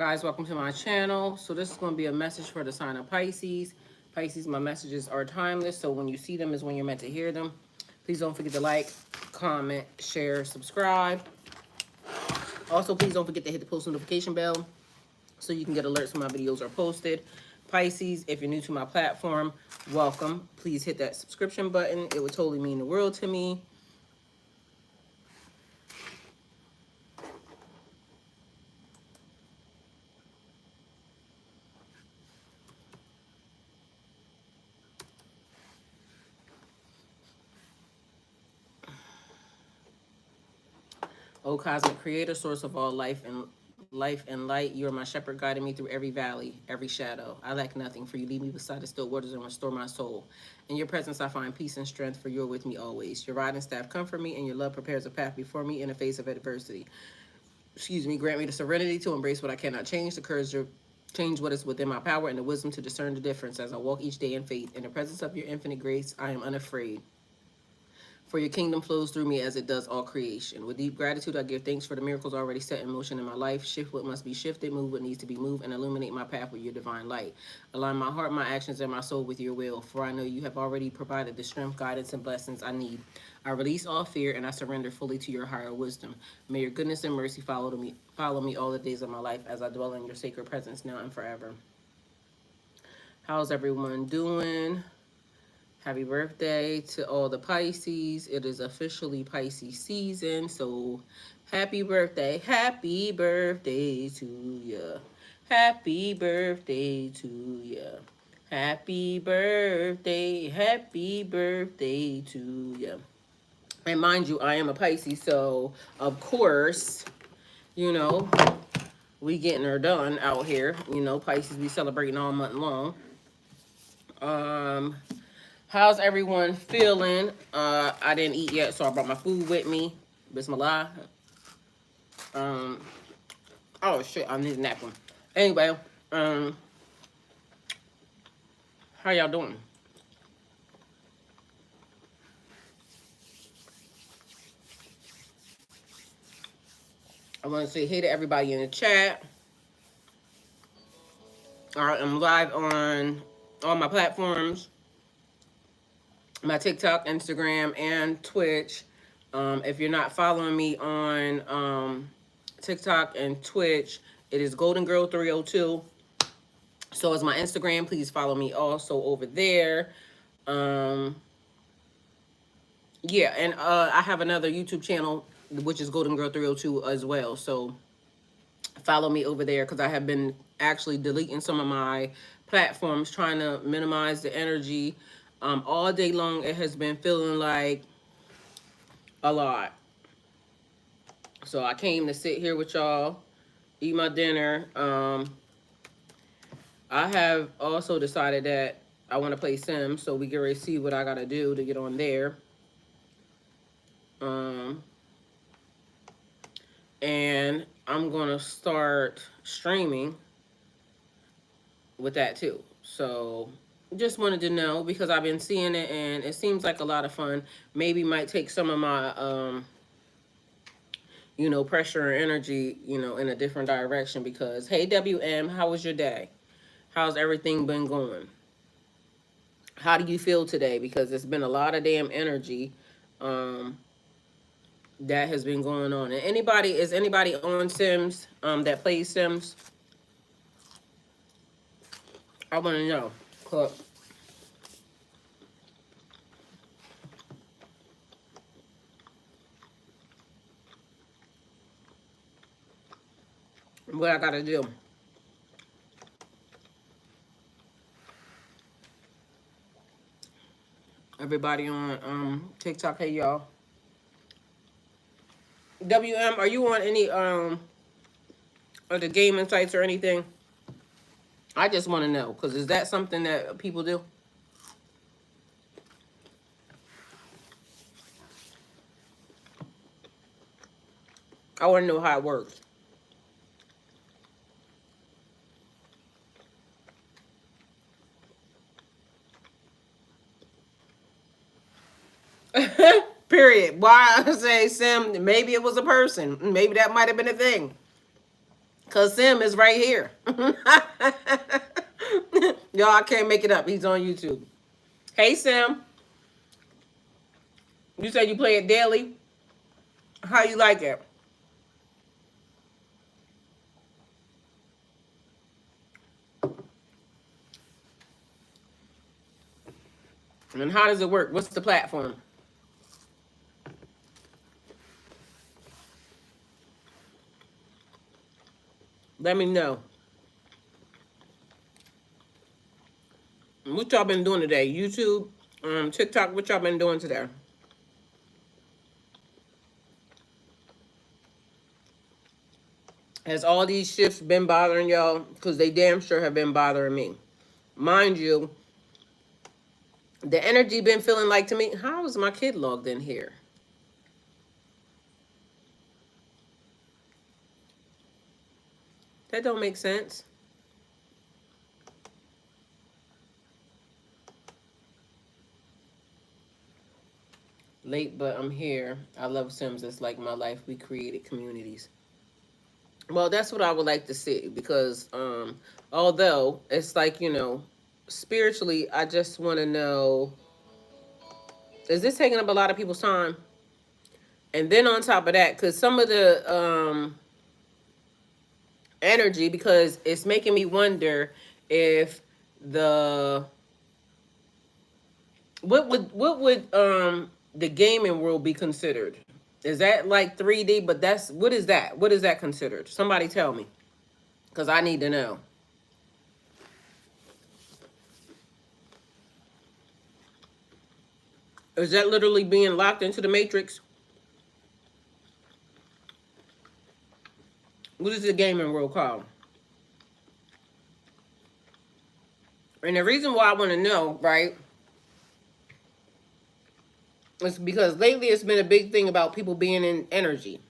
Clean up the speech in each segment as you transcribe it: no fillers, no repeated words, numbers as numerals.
Guys, welcome to my channel. So this is going to be a message for the sign of Pisces. Pisces, my messages are timeless, so when you see them is when you're meant to hear them. Please don't forget to like, comment, share, subscribe. Also, please don't forget to hit the post notification bell so you can get alerts when my videos are posted. Pisces, if you're new to my platform, welcome. Please hit that subscription button. It would totally mean the world to me. O cosmic creator, source of all life and light, you are my shepherd, guiding me through every valley, every shadow. I lack nothing, for you lead me beside the still waters and restore my soul. In your presence I find peace and strength, for you are with me always. Your rod and staff comfort me, and your love prepares a path before me in the face of adversity. Grant me the serenity to embrace what I cannot change, the courage to change what is within my power, and the wisdom to discern the difference as I walk each day in faith. In the presence of your infinite grace, I am unafraid. For your kingdom flows through me as it does all creation. With deep gratitude, I give thanks for the miracles already set in motion in my life. Shift what must be shifted, move what needs to be moved, and illuminate my path with your divine light. Align my heart, my actions, and my soul with your will, for I know you have already provided the strength, guidance, and blessings I need. I release all fear, and I surrender fully to your higher wisdom. May your goodness and mercy follow me all the days of my life as I dwell in your sacred presence now and forever. How's everyone doing? Happy birthday to all the Pisces. It is officially Pisces season, so happy birthday to ya. Happy birthday to ya. Happy birthday to ya. And mind you, I am a Pisces, so of course, you know, we getting her done out here. You know, Pisces, we celebrating all month long. How's everyone feeling? I didn't eat yet, so I brought my food with me. Bismillah. Um, oh shit, I need a napkin. Anyway, how y'all doing? I want to say hey to everybody in the chat. All right, I'm live on all my platforms. My TikTok, Instagram, and Twitch. If you're not following me on TikTok and Twitch, it is Golden Girl 302. So is my Instagram. Please follow me also over there. Um, yeah, and I have another YouTube channel, which is Golden Girl 302 as well. So follow me over there because I have been actually deleting some of my platforms, trying to minimize the energy. All day long, it has been feeling like a lot. So I came to sit here with y'all, eat my dinner. I have also decided that I want to play Sims, so we get ready to see what I got to do to get on there. And I'm going to start streaming with that too. So just wanted to know because I've been seeing it and it seems like a lot of fun. Maybe might take some of my, pressure and energy, in a different direction because, hey, WM, how was your day? How's everything been going? How do you feel today? Because it's been a lot of damn energy that has been going on. And is anybody on Sims that plays Sims? I want to know. What I got to do. Everybody on TikTok, hey y'all. WM, are you on any of the gaming sites or anything? I just want to know because is that something that people do? I want to know how it works. Period. Why I say Sim? Maybe it was a person. Maybe that might have been a thing. Cause Sim is right here. Y'all, I can't make it up. He's on YouTube. Hey Sim, you said you play it daily. How you like it? And how does it work? What's the platform? Let me know. What y'all been doing today? YouTube, TikTok, what y'all been doing today? Has all these shifts been bothering y'all? Because they damn sure have been bothering me. Mind you, the energy been feeling like to me, how is my kid logged in here? That don't make sense. Late, but I'm here. I love Sims. It's like my life. We created communities. Well, that's what I would like to see because although it's like, spiritually, I just want to know, is this taking up a lot of people's time? And then on top of that, because some of the energy, because it's making me wonder if the what would the gaming world be considered? Is that like 3D? But that's what is that? What is that considered? Somebody tell me, because I need to know. Is that literally being locked into the matrix? What is the gaming world called? And the reason why I want to know, right, is because lately it's been a big thing about people being in energy.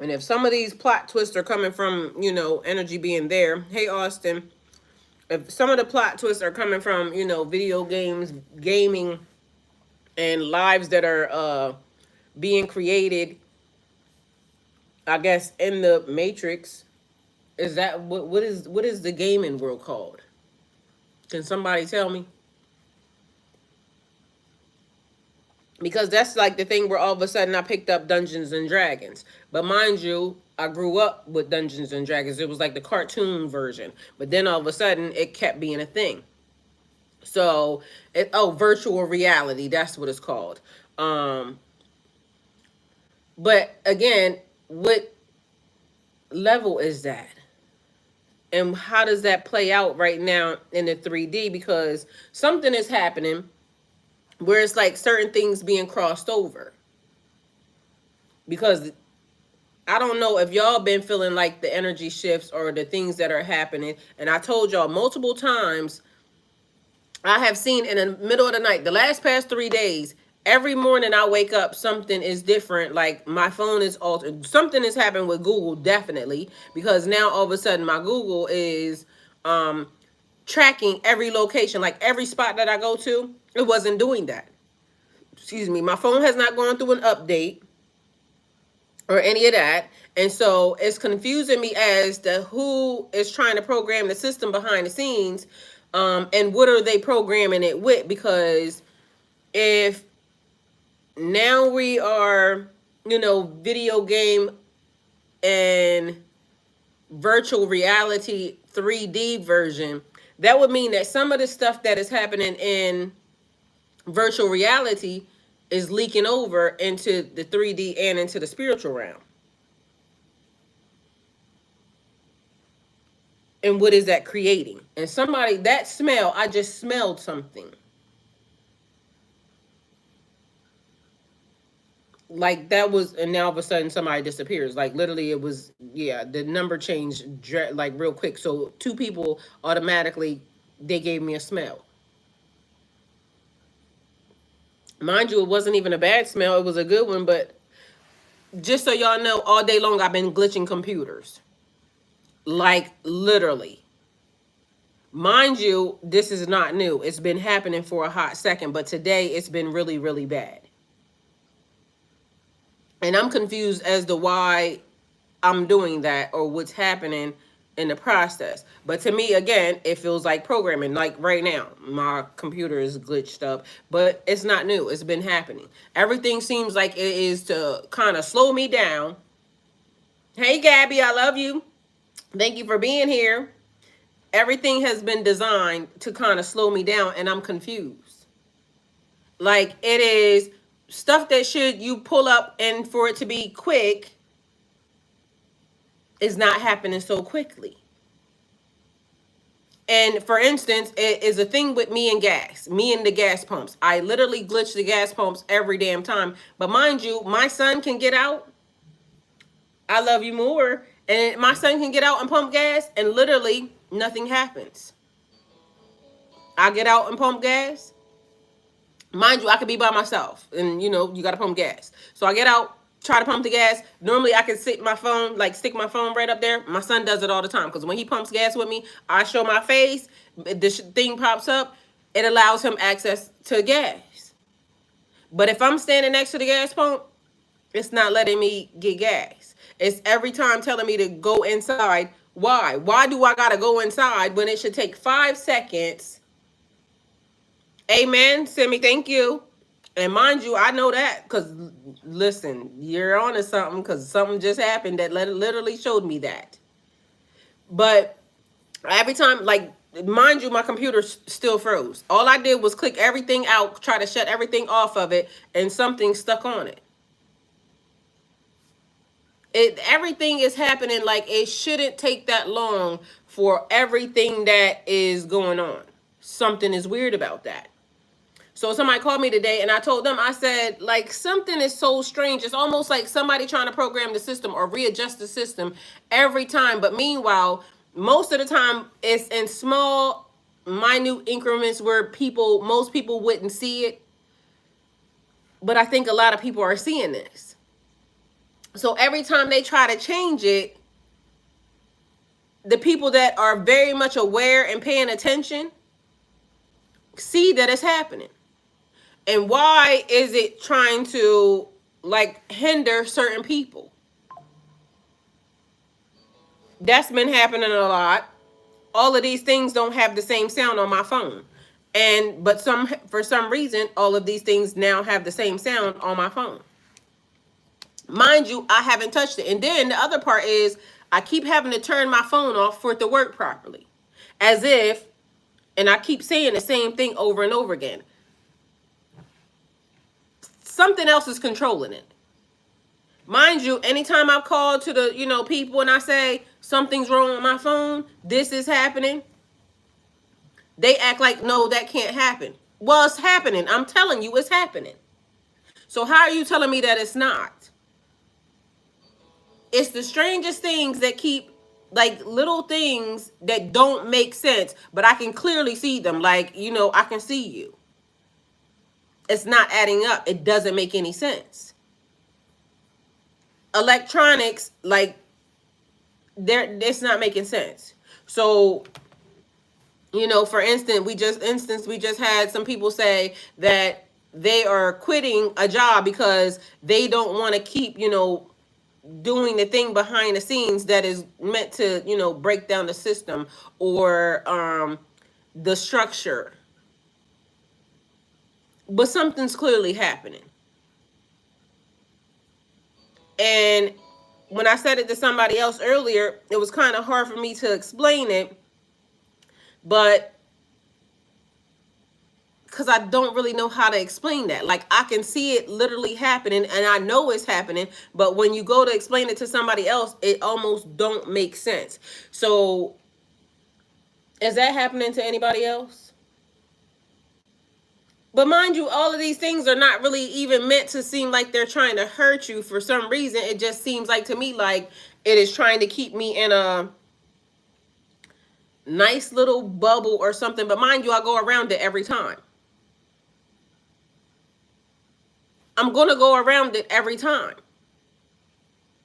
And if some of these plot twists are coming from, energy being there, hey, Austin, if some of the plot twists are coming from, video games, gaming, and lives that are being created, I guess, in the matrix, is that what is the gaming world called? Can somebody tell me? Because that's like the thing where all of a sudden I picked up Dungeons and Dragons. But mind you, I grew up with Dungeons and Dragons. It was like the cartoon version. But then all of a sudden it kept being a thing. So, virtual reality, that's what it's called. Um, but again, what level is that? And how does that play out right now in the 3D? Because something is happening where it's like certain things being crossed over. Because I don't know if y'all been feeling like the energy shifts or the things that are happening. And I told y'all multiple times, I have seen in the middle of the night, the last past 3 days, every morning I wake up, something is different. Like my phone is altered. Something has happened with Google, definitely. Because now all of a sudden my Google is tracking every location. Like every spot that I go to, it wasn't doing that. Excuse me. My phone has not gone through an update or any of that. And so it's confusing me as to who is trying to program the system behind the scenes, and what are they programming it with? Because if now we are, video game and virtual reality 3D version, that would mean that some of the stuff that is happening in virtual reality is leaking over into the 3D and into the spiritual realm. And what is that creating? And somebody, that smell, I just smelled something. Like that was, and now all of a sudden somebody disappears. Like literally it was, yeah, the number changed like real quick. So two people automatically, they gave me a smell. Mind you, it wasn't even a bad smell. It was a good one. But just so y'all know, all day long I've been glitching computers. Like literally. Mind you, this is not new. It's been happening for a hot second, but today it's been really, really bad. And I'm confused as to why I'm doing that or what's happening in the process. But to me, again, it feels like programming. Like right now, my computer is glitched up, but it's not new. It's been happening. Everything seems like it is to kind of slow me down. Hey, Gabby, I love you. Thank you for being here. Everything has been designed to kind of slow me down, and I'm confused. Like it is stuff that should you pull up and for it to be quick is not happening so quickly. And for instance, it is a thing with me and gas, me and the gas pumps. I literally glitch the gas pumps every damn time. But mind you, my son can get out. I love you more. And my son can get out and pump gas, and literally nothing happens. I get out and pump gas. Mind you, I could be by myself, and you know, you got to pump gas. So I get out, try to pump the gas. Normally, I can stick my phone right up there. My son does it all the time because when he pumps gas with me, I show my face. This thing pops up. It allows him access to gas. But if I'm standing next to the gas pump, it's not letting me get gas. It's every time telling me to go inside. Why? Why do I gotta go inside when it should take 5 seconds? Amen. Simi, thank you. And mind you, I know that because, listen, you're on to something because something just happened that literally showed me that. But every time, like, mind you, my computer still froze. All I did was click everything out, try to shut everything off of it, and something stuck on it. Everything is happening like it shouldn't take that long for everything that is going on. Something is weird about that. So somebody called me today and I told them, I said, like, something is so strange. It's almost like somebody trying to program the system or readjust the system every time. But meanwhile, most of the time it's in small, minute increments where most people wouldn't see it. But I think a lot of people are seeing this. So every time they try to change it, the people that are very much aware and paying attention see that it's happening. And why is it trying to like hinder certain people? That's been happening a lot. All of these things don't have the same sound on my phone. But for some reason, all of these things now have the same sound on my phone. Mind you, I haven't touched it. And then the other part is I keep having to turn my phone off for it to work properly. As if, and I keep saying the same thing over and over again. Something else is controlling it. Mind you, anytime I call to the, people and I say something's wrong with my phone, this is happening, they act like, no, that can't happen. Well, it's happening. I'm telling you, it's happening. So how are you telling me that it's not? It's the strangest things that keep, like, little things that don't make sense, but I can clearly see them. Like, I can see you. It's not adding up. It doesn't make any sense. Electronics, like, it's not making sense. So, for instance, we just had some people say that they are quitting a job because they don't want to keep, doing the thing behind the scenes that is meant to, break down the system or the structure. But something's clearly happening. And when I said it to somebody else earlier, it was kind of hard for me to explain it, but because I don't really know how to explain that. Like, I can see it literally happening and I know it's happening, but when you go to explain it to somebody else, it almost don't make sense. So is that happening to anybody else? But mind you, all of these things are not really even meant to seem like they're trying to hurt you. For some reason, it just seems like to me like it is trying to keep me in a nice little bubble or something. But mind you, I go around it every time. I'm going to go around it every time.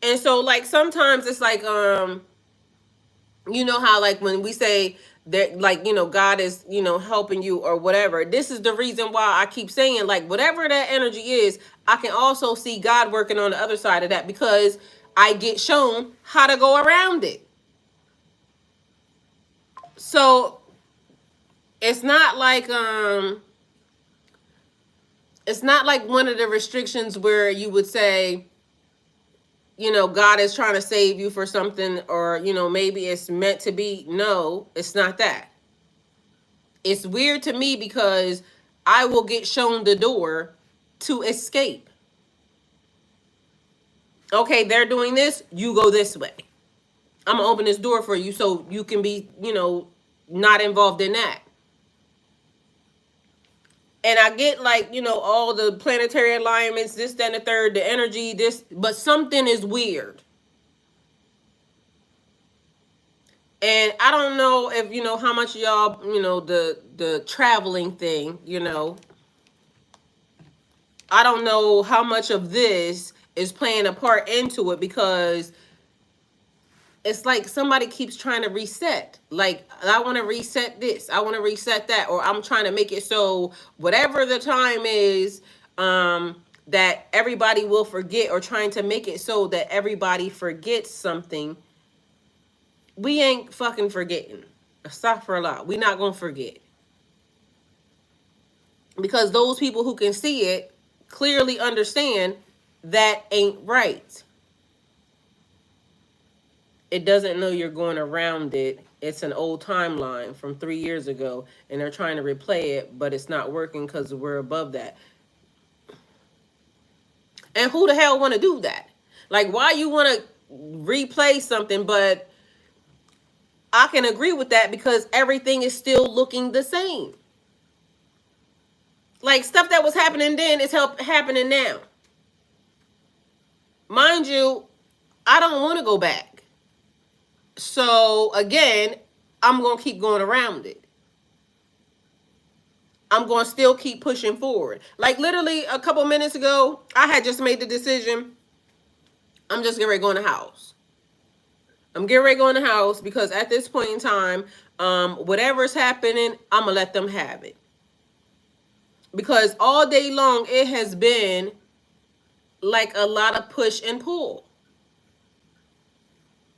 And so, like, sometimes it's like, you know how, like, when we say that, like, God is, helping you or whatever. This is the reason why I keep saying, like, whatever that energy is, I can also see God working on the other side of that, because I get shown how to go around it. So it's not like one of the restrictions where you would say, God is trying to save you for something, or, maybe it's meant to be. No, it's not that. It's weird to me because I will get shown the door to escape. Okay, they're doing this, you go this way. I'm gonna open this door for you so you can be, not involved in that. And I get, like, all the planetary alignments, this, that, and the third, the energy, this, but something is weird. And I don't know if, how much y'all, the traveling thing, I don't know how much of this is playing a part into it, because it's like somebody keeps trying to reset. Like, I want to reset this, I want to reset that, or I'm trying to make it so whatever the time is, that everybody will forget, or trying to make it so that everybody forgets something. We ain't fucking forgetting. Astaghfirullah. We not gonna forget, because those people who can see it clearly understand that ain't right. It doesn't know you're going around it. It's an old timeline from 3 years ago, and they're trying to replay it, but it's not working because we're above that. And who the hell want to do that? Like, why you want to replay something? But I can agree with that, because everything is still looking the same. Like, stuff that was happening then is happening now. Mind you, I don't want to go back. So again, I'm going to keep going around it. I'm going to still keep pushing forward. Like, literally a couple minutes ago, I had just made the decision. I'm just getting ready to go in the house. I'm getting ready to go in the house, because at this point in time, whatever's happening, I'm going to let them have it. Because all day long, it has been like a lot of push and pull.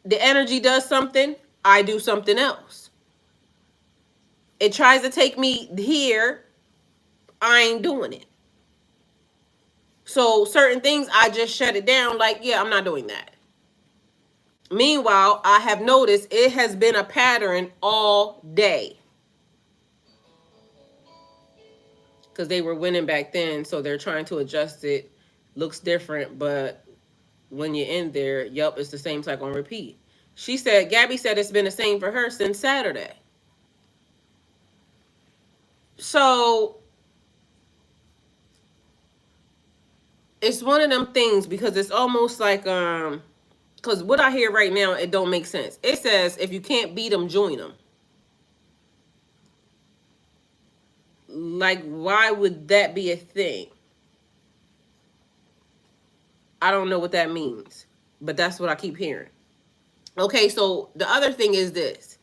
The energy does something, I do something else. It tries to take me here, I ain't doing it. So certain things, I just shut it down, like, yeah, I'm not doing that. Meanwhile, I have noticed it has been a pattern all day. Because they were winning back then, so they're trying to adjust it. Looks different, but when you're in there, yup, it's the same cycle on repeat. She said, Gabby said it's been the same for her since Saturday. So it's one of them things, because it's almost like, because what I hear right now, it don't make sense. It says, if you can't beat them, join them. Like, why would that be a thing? I don't know what that means, but that's what I keep hearing. Okay, so the other thing is this.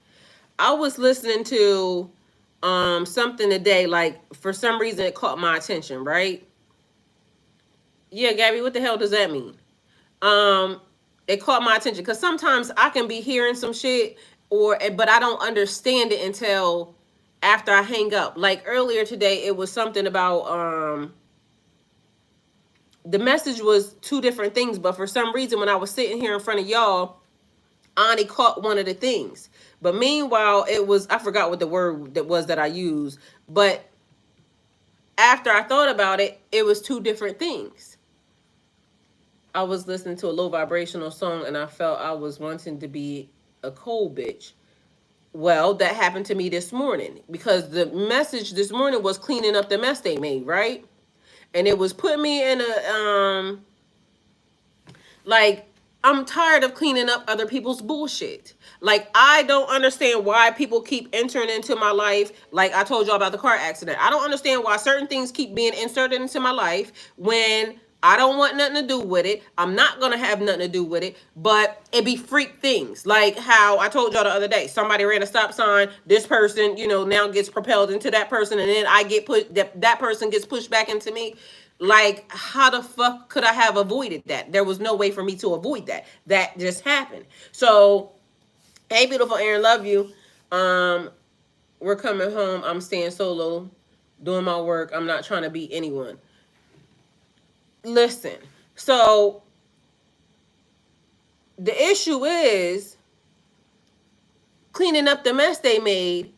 I was listening to something today, like, for some reason it caught my attention, right? Yeah, Gabby, what the hell does that mean? It caught my attention, because sometimes I can be hearing some shit, but I don't understand it until after I hang up. Like, earlier today, it was something about the message was two different things, but for some reason, when I was sitting here in front of y'all, I only caught one of the things. But meanwhile, it was, I forgot what the word that was that I used, but after I thought about it, it was two different things. I was listening to a low vibrational song, and I felt I was wanting to be a cold bitch. Well, that happened to me this morning, because the message this morning was cleaning up the mess they made, right? And it was putting me in a, like, I'm tired of cleaning up other people's bullshit. Like, I don't understand why people keep entering into my life. Like I told y'all about the car accident. I don't understand why certain things keep being inserted into my life when I don't want nothing to do with it. I'm not gonna have nothing to do with it. But it be freak things. Like how I told y'all the other day. Somebody ran a stop sign. This person, now gets propelled into that person, and then I get put that person gets pushed back into me. Like, how the fuck could I have avoided that? There was no way for me to avoid that. That just happened. So, hey, beautiful Aaron, love you. We're coming home. I'm staying solo, doing my work. I'm not trying to be anyone. Listen, so the issue is cleaning up the mess they made,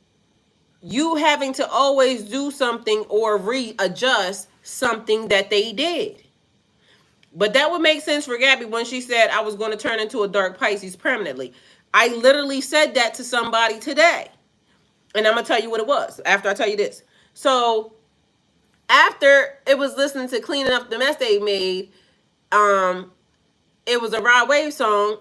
you having to always do something or readjust something that they did. But that would make sense for Gabby when she said I was going to turn into a dark Pisces permanently. I literally said that to somebody today. And I'm going to tell you what it was after I tell you this. So after it was listening to cleaning up the mess they made, it was a Rod Wave song.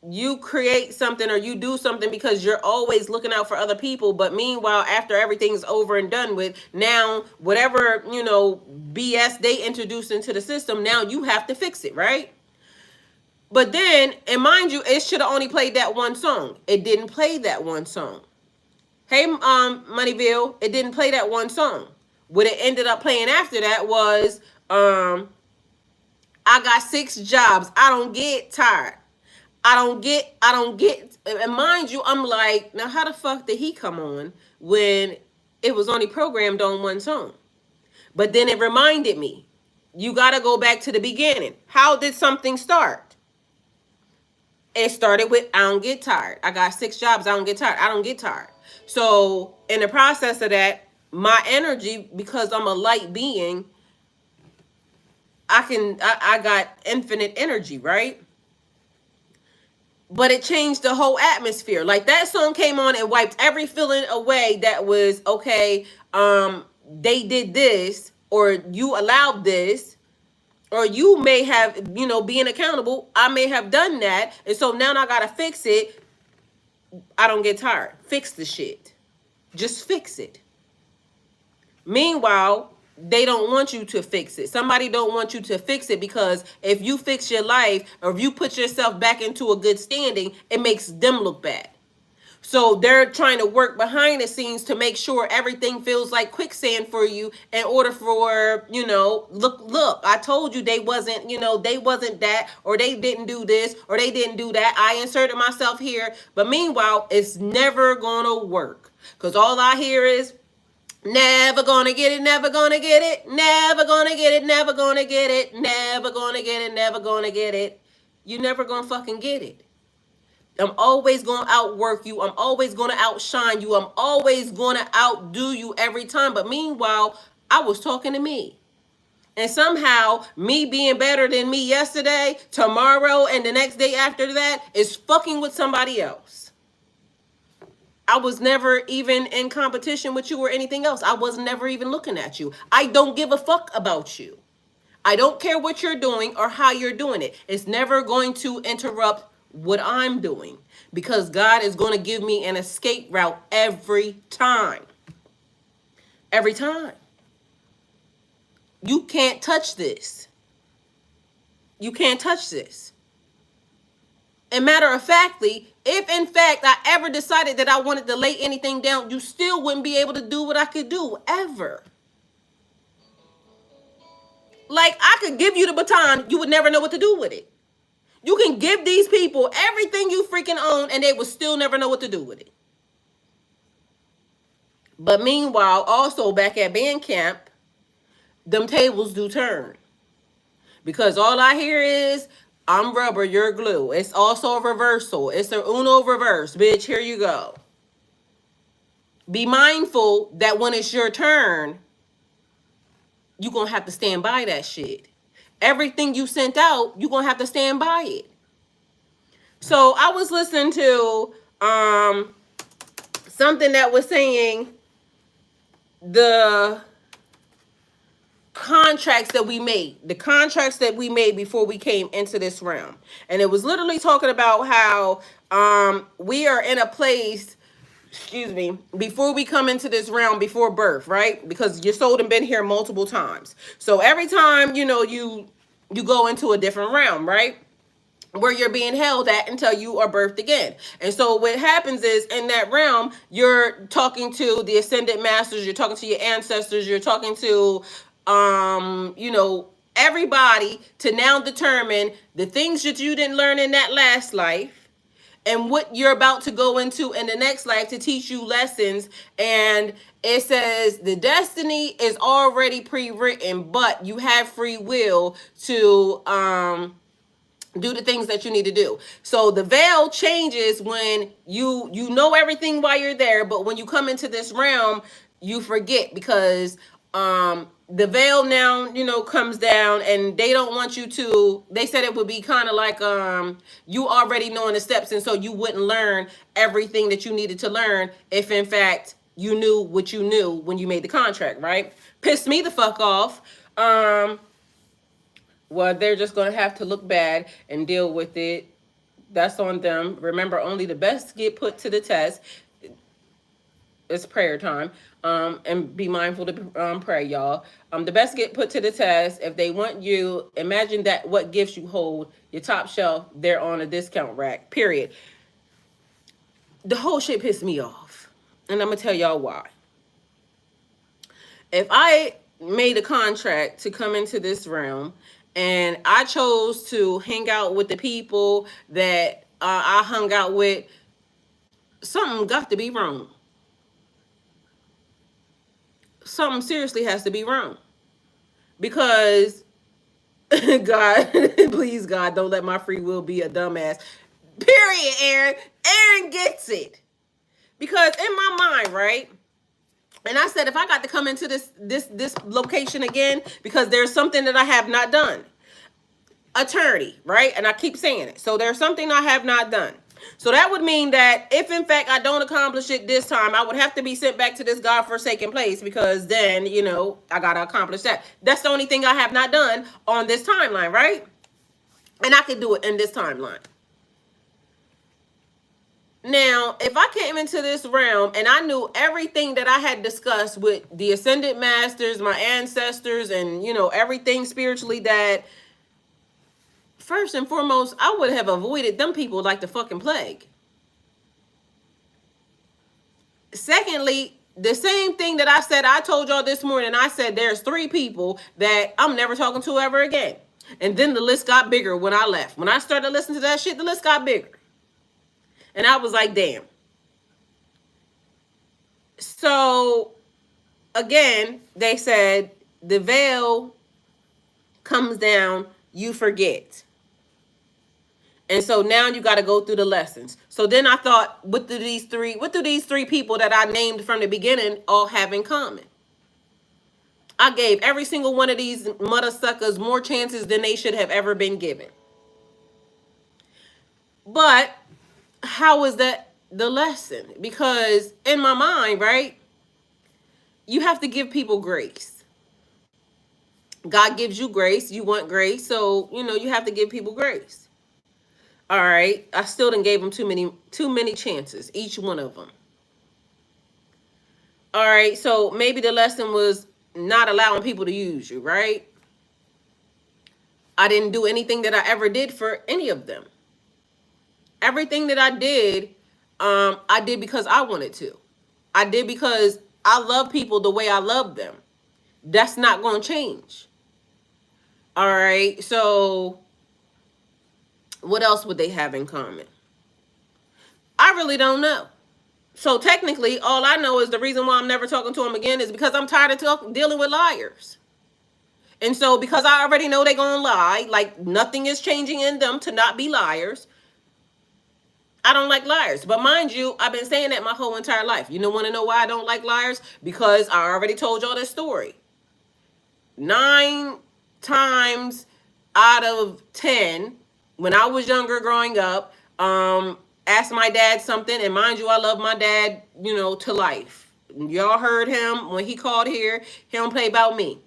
You create something or you do something because you're always looking out for other people. But meanwhile, after everything's over and done with, now whatever, BS they introduced into the system, now you have to fix it, right? But then, and mind you, it should have only played that one song. It didn't play that one song. Hey, Moneyville, it didn't play that one song. What it ended up playing after that was, I got 6 jobs. I don't get tired. I don't get, and mind you, I'm like, now how the fuck did he come on when it was only programmed on one song? But then it reminded me, you got to go back to the beginning. How did something start? It started with, I don't get tired. I got 6 jobs. I don't get tired. I don't get tired. So in the process of that, my energy, because I'm a light being, I got infinite energy, right? But it changed the whole atmosphere. Like that song came on and wiped every feeling away that was, okay, they did this, or you allowed this, or you may have, being accountable, I may have done that. And so now I got to fix it. I don't get tired. Fix the shit. Just fix it. Meanwhile, they don't want you to fix it. Somebody don't want you to fix it because if you fix your life or if you put yourself back into a good standing, it makes them look bad. So they're trying to work behind the scenes to make sure everything feels like quicksand for you in order for, look, I told you they wasn't that, or they didn't do this, or they didn't do that. I inserted myself here. But meanwhile, it's never going to work because all I hear is, never gonna get it, never gonna get it, never gonna get it, never gonna get it, never gonna get it, never gonna get it. You never gonna fucking get it. I'm always gonna outwork you. I'm always gonna outshine you. I'm always gonna outdo you every time. But meanwhile, I was talking to me. And somehow, me being better than me yesterday, tomorrow, and the next day after that is fucking with somebody else. I was never even in competition with you or anything else. I was never even looking at you. I don't give a fuck about you. I don't care what you're doing or how you're doing it. It's never going to interrupt what I'm doing because God is going to give me an escape route every time. Every time. You can't touch this. You can't touch this. And matter of factly, if in fact I ever decided that I wanted to lay anything down, you still wouldn't be able to do what I could do, ever. Like, I could give you the baton, you would never know what to do with it. You can give these people everything you freaking own, and they would still never know what to do with it. But meanwhile, also back at band camp, them tables do turn. Because all I hear is, I'm rubber, you're glue. It's also a reversal. It's a Uno reverse. Bitch, here you go. Be mindful that when it's your turn, you're going to have to stand by that shit. Everything you sent out, you're going to have to stand by it. So I was listening to something that was saying the contracts that we made before we came into this realm. And it was literally talking about how we are in a place, before we come into this realm, before birth, right? Because your soul done been here multiple times. So every time, you you go into a different realm, right? Where you're being held at until you are birthed again. And so what happens is, in that realm, you're talking to the ascended masters, you're talking to your ancestors, you're talking to everybody to now determine the things that you didn't learn in that last life and what you're about to go into in the next life to teach you lessons. And it says the destiny is already pre-written, but you have free will to do the things that you need to do. So the veil changes when you know everything while you're there, but when you come into this realm, you forget, because the veil now, comes down, and they don't want you to, they said it would be kind of like you already knowing the steps, and so you wouldn't learn everything that you needed to learn if in fact you knew what you knew when you made the contract, right? Pissed me the fuck off. Well, they're just going to have to look bad and deal with it. That's on them. Remember, only the best get put to the test. It's prayer time. And be mindful to pray, y'all. The best get put to the test. If they want you, imagine that what gifts you hold, your top shelf, they're on a discount rack, period. The whole shit pissed me off. And I'm going to tell y'all why. If I made a contract to come into this realm, and I chose to hang out with the people that I hung out with, something got to be wrong. Something seriously has to be wrong. Because, God, please, God, don't let my free will be a dumbass. Period, Aaron. Aaron gets it. Because in my mind, right? And I said, if I got to come into this location again, because there's something that I have not done. Attorney, right? And I keep saying it. So there's something I have not done. So that would mean that if in fact I don't accomplish it this time, I would have to be sent back to this godforsaken place, because then, I got to accomplish that. That's the only thing I have not done on this timeline, right? And I can do it in this timeline. Now, if I came into this realm and I knew everything that I had discussed with the ascended masters, my ancestors, and, everything spiritually, that first and foremost, I would have avoided them people like the fucking plague. Secondly, the same thing that I said, I told y'all this morning, I said there's 3 people that I'm never talking to ever again. And then the list got bigger when I left. When I started listening to that shit, the list got bigger. And I was like, damn. So, again, they said the veil comes down, you forget. And so now you got to go through the lessons. So then I thought, what do these three people that I named from the beginning all have in common? I gave every single one of these mother suckers more chances than they should have ever been given. But how is that the lesson? Because in my mind, right, you have to give people grace. God gives you grace. You want grace. So, you have to give people grace. All right. I still didn't gave them too many chances, each one of them. All right. So maybe the lesson was not allowing people to use you, right? I didn't do anything that I ever did for any of them. Everything that I did because I wanted to. I did because I love people the way I love them. That's not going to change. All right. So what else would they have in common? I really don't know. So technically, all I know is the reason why I'm never talking to them again is because I'm tired of dealing with liars. And so because I already know they're going to lie, like nothing is changing in them to not be liars. I don't like liars. But mind you, I've been saying that my whole entire life. You don't want to know why I don't like liars? Because I already told y'all this story. 9 times out of 10, when I was younger growing up, asked my dad something. And mind you, I love my dad, to life. Y'all heard him when he called here. He don't play about me.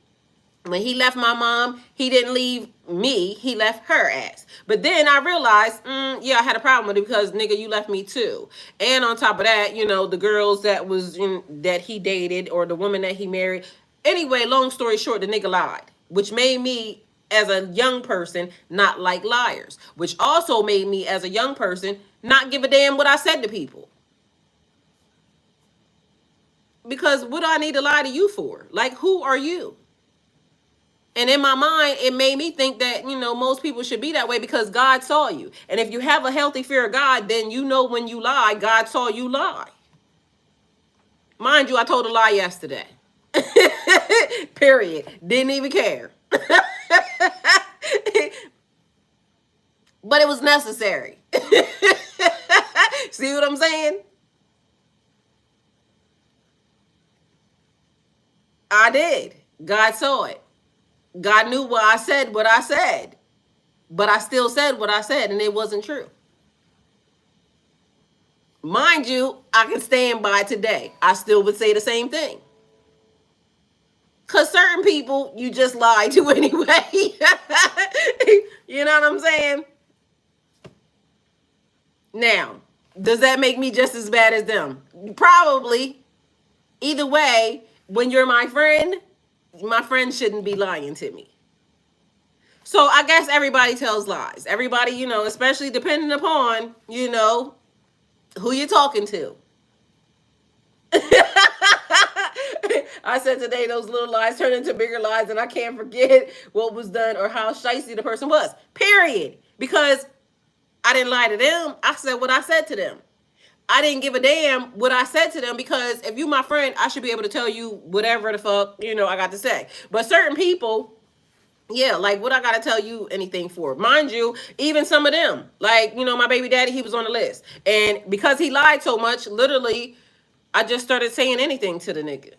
When he left my mom, he didn't leave me. He left her ass. But then I realized, I had a problem with it because, nigga, you left me too. And on top of that, the girls that he dated or the woman that he married. Anyway, long story short, the nigga lied, which made me as a young person not like liars, which also made me as a young person not give a damn what I said to people. Because what do I need to lie to you for? Like, who are you? And in my mind, it made me think that, most people should be that way because God saw you. And if you have a healthy fear of God, then you know when you lie, God saw you lie. Mind you, I told a lie yesterday. Period. Didn't even care. But it was necessary. See what I'm saying? I did. God saw it. God knew what I said, but I still said what I said, and it wasn't true. Mind you, I can stand by today. I still would say the same thing. Because certain people, you just lie to anyway. You know what I'm saying? Now, does that make me just as bad as them? Probably. Either way, when you're my friend shouldn't be lying to me. So I guess everybody tells lies. Everybody, especially depending upon, who you're talking to. I said today those little lies turn into bigger lies, and I can't forget what was done or how shicey the person was. Period. Because I didn't lie to them. I said what I said to them. I didn't give a damn what I said to them because if you my friend, I should be able to tell you whatever the fuck, I got to say. But certain people, yeah, like what I got to tell you anything for? Mind you, even some of them, like, my baby daddy, he was on the list. And because he lied so much, literally, I just started saying anything to the nigga.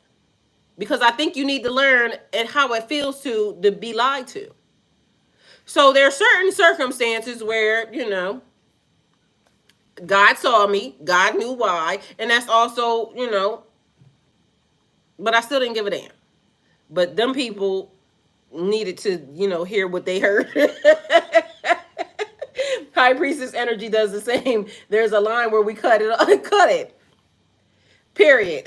Because I think you need to learn and how it feels to be lied to. So there are certain circumstances where, God saw me, God knew why, and that's also, but I still didn't give a damn. But them people needed to, hear what they heard. High Priestess energy does the same. There's a line where we cut it. Period.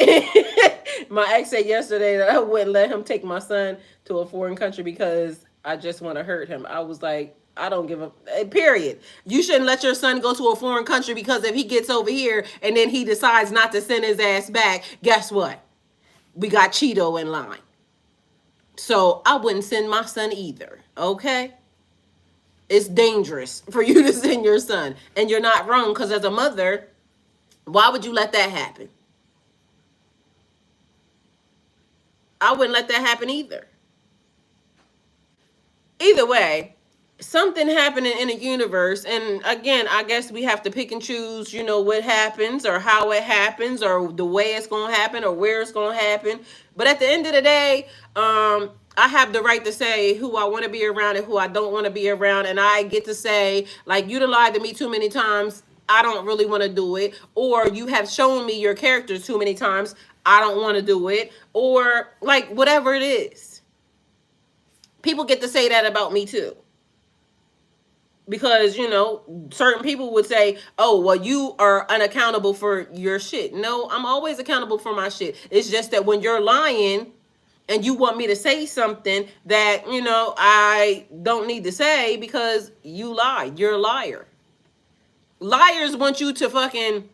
My ex said yesterday that I wouldn't let him take my son to a foreign country because I just want to hurt him. I was like, I don't give a period. You shouldn't let your son go to a foreign country because if he gets over here and then he decides not to send his ass back, guess what? We got Cheeto in line. So I wouldn't send my son either. Okay? It's dangerous for you to send your son. And you're not wrong because as a mother, why would you let that happen? I wouldn't let that happen either. Either way, something happening in the universe, and again, I guess we have to pick and choose, what happens or how it happens or the way it's going to happen or where it's going to happen. But at the end of the day, I have the right to say who I want to be around and who I don't want to be around. And I get to say, like, you done lied to me too many times. I don't really want to do it. Or you have shown me your character too many times. I don't want to do it. Or like whatever it is. People get to say that about me too. Because, certain people would say, oh, well, you are unaccountable for your shit. No, I'm always accountable for my shit. It's just that when you're lying and you want me to say something that, I don't need to say because you lied. You're a liar. Liars want you to fucking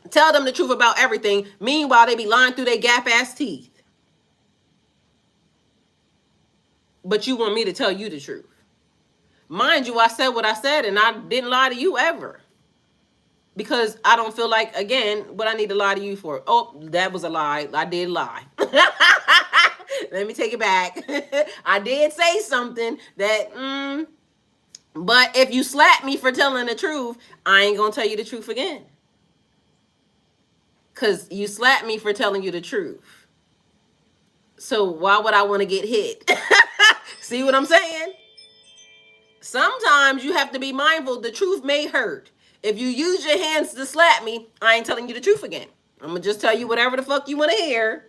tell them the truth about everything. Meanwhile, they be lying through their gap ass teeth. But you want me to tell you the truth. Mind you, I said what I said and I didn't lie to you ever. Because I don't feel like, again, what I need to lie to you for. Oh, that was a lie. I did lie. Let me take it back. I did say something that, but if you slap me for telling the truth, I ain't going to tell you the truth again. Because you slapped me for telling you the truth. So why would I want to get hit? See what I'm saying? Sometimes you have to be mindful. The truth may hurt. If you use your hands to slap me, I ain't telling you the truth again. I'm going to just tell you whatever the fuck you want to hear.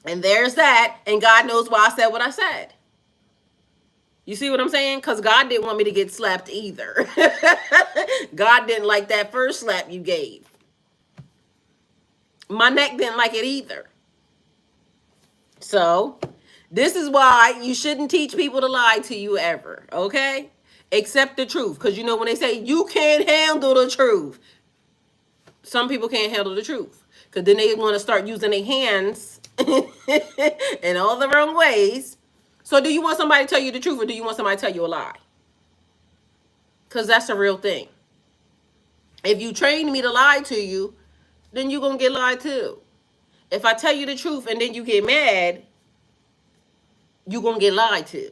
And there's that. And God knows why I said what I said. You see what I'm saying? Because God didn't want me to get slapped either. God didn't like that first slap you gave. My neck didn't like it either. So This is why you shouldn't teach people to lie to you ever, okay? Accept the truth. Because you know when they say you can't handle the truth, some people can't handle the truth. Because then they want to start using their hands in all the wrong ways. So do you want somebody to tell you the truth or do you want somebody to tell you a lie? Because that's a real thing. If you train me to lie to you, then you're going to get lied to. If I tell you the truth and then you get mad, you're going to get lied to.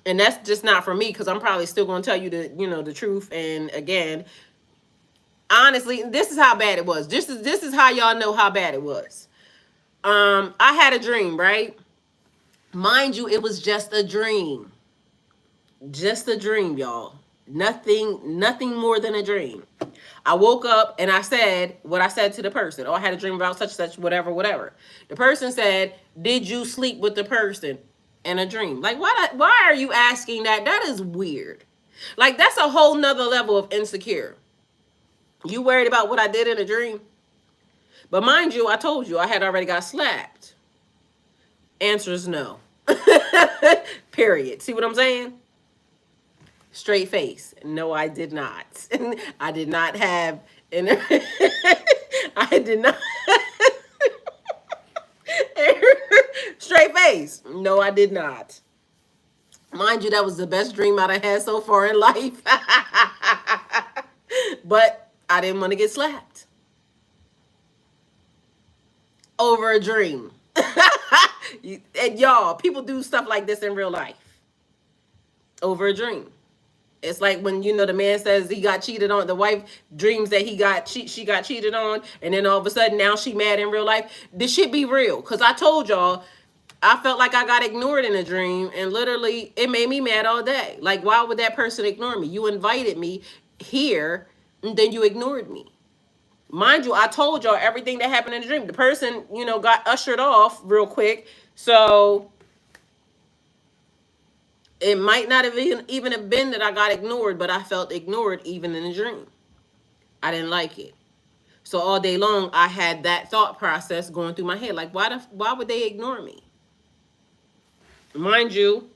And that's just not for me because I'm probably still going to tell you the truth. And again, honestly, this is how bad it was. This is how y'all know how bad it was. I had a dream, right? Mind you, it was just a dream. Just a dream, y'all. Nothing more than a dream. I woke up and I said what I said to the person. Oh, I had a dream about such, whatever. The person said, did you sleep with the person in a dream? Like, why are you asking that? That is weird. Like, that's a whole nother level of insecure. You worried about what I did in a dream? But mind you, I told you I had already got slapped. Answer is no. Period. See what I'm saying? Straight face. No, I did not. I did not have I did not straight face. No, I did not. Mind you, that was the best dream I've had so far in life. But I didn't want to get slapped over a dream. And y'all, people do stuff like this in real life over a dream. It's like when, the man says he got cheated on, the wife dreams that she got cheated on, and then all of a sudden now she mad in real life. This shit be real. Because I told y'all, I felt like I got ignored in a dream, and literally it made me mad all day. Like, why would that person ignore me? You invited me here, and then you ignored me. Mind you, I told y'all everything that happened in the dream. The person, got ushered off real quick. So it might not have even have been that I got ignored, but I felt ignored even in a dream. I didn't like it. So all day long, I had that thought process going through my head. Like, why would they ignore me? Mind you,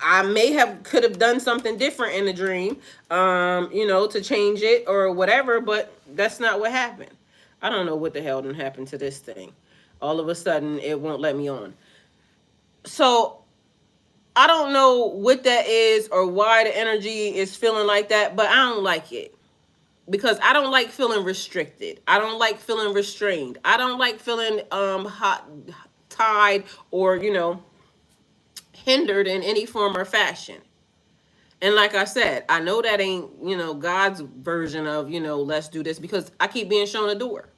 I could have done something different in the dream, to change it or whatever, but that's not what happened. I don't know what the hell done happened to this thing. All of a sudden, it won't let me on. So I don't know what that is or why the energy is feeling like that, but I don't like it. Because I don't like feeling restricted. I don't like feeling restrained. I don't like feeling hot, tied, or, hindered in any form or fashion. And like I said, I know that ain't, God's version of, let's do this, because I keep being shown a door.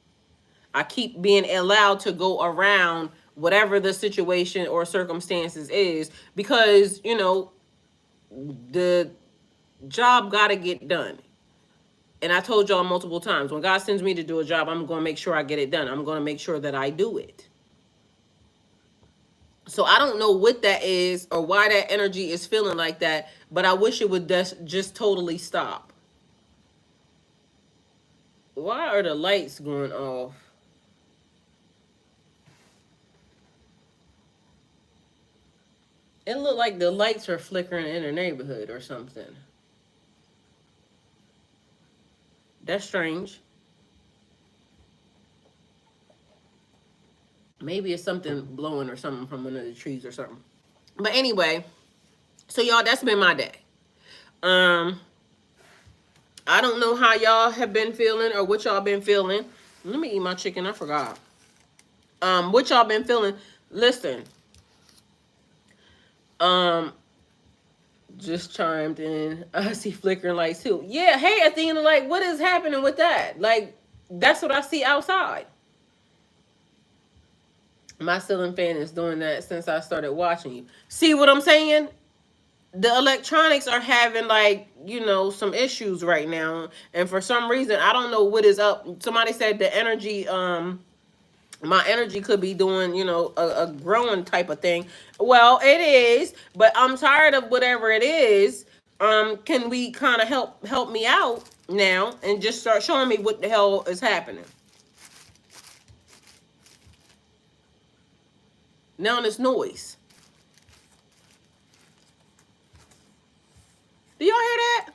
I keep being allowed to go around whatever the situation or circumstances is, because, the job got to get done. And I told y'all multiple times, when God sends me to do a job, I'm going to make sure I get it done. I'm going to make sure that I do it. So I don't know what that is or why that energy is feeling like that, but I wish it would just totally stop. Why are the lights going off? It looked like the lights are flickering in the neighborhood or something. That's strange. Maybe it's something blowing or something from one of the trees or something. But anyway, so y'all, that's been my day. I don't know how y'all have been feeling or what y'all been feeling. Let me eat my chicken. I forgot. What y'all been feeling? Listen. Just chimed in. I see flickering lights too. Yeah, hey Athena, like, what is happening with that? Like, that's what I see outside. My ceiling fan is doing that since I started watching you. See what I'm saying? The electronics are having, like, some issues right now. And for some reason, I don't know what is up. Somebody said the energy, my energy could be doing, a growing type of thing. Well, it is, but I'm tired of whatever it is. Can we kind of help me out now and just start showing me what the hell is happening? Now it's noise. Do y'all hear that?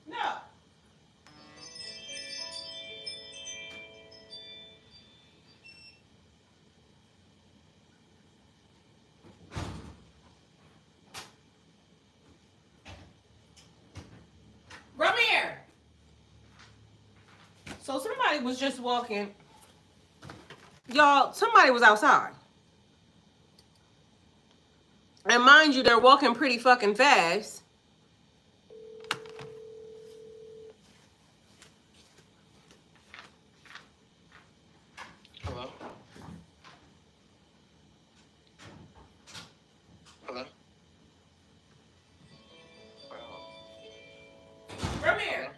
No. Come here. So somebody was just walking. Y'all, somebody was outside. And mind you, they're walking pretty fucking fast. Hello? Hello? Come here.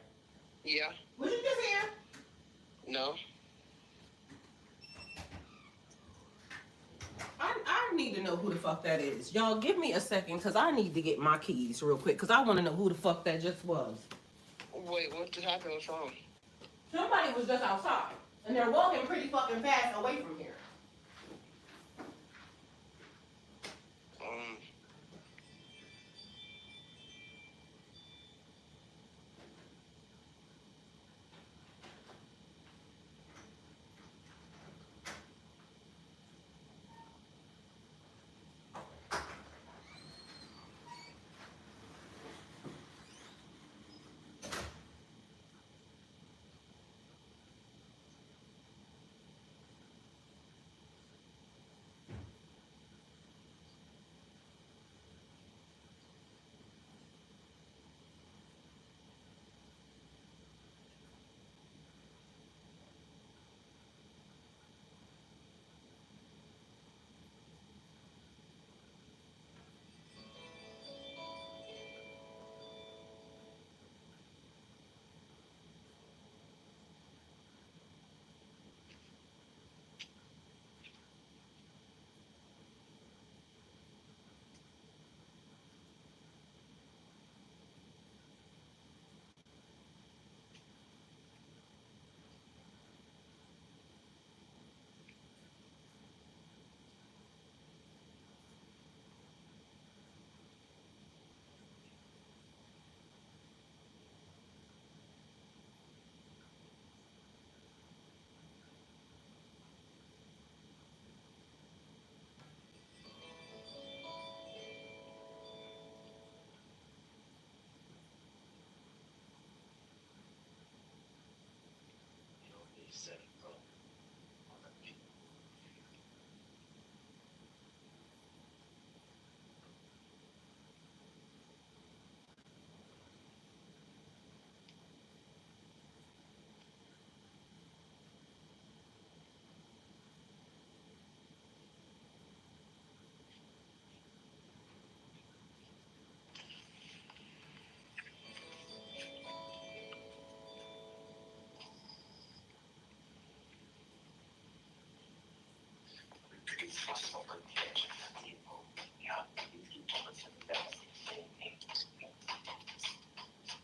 Yeah? Was you just here? No? I need to know who the fuck that is. Y'all, give me a second, because I need to get my keys real quick, because I want to know who the fuck that just was. Wait, what just happened? What's wrong? Somebody was just outside, and they're walking pretty fucking fast away from here. Um,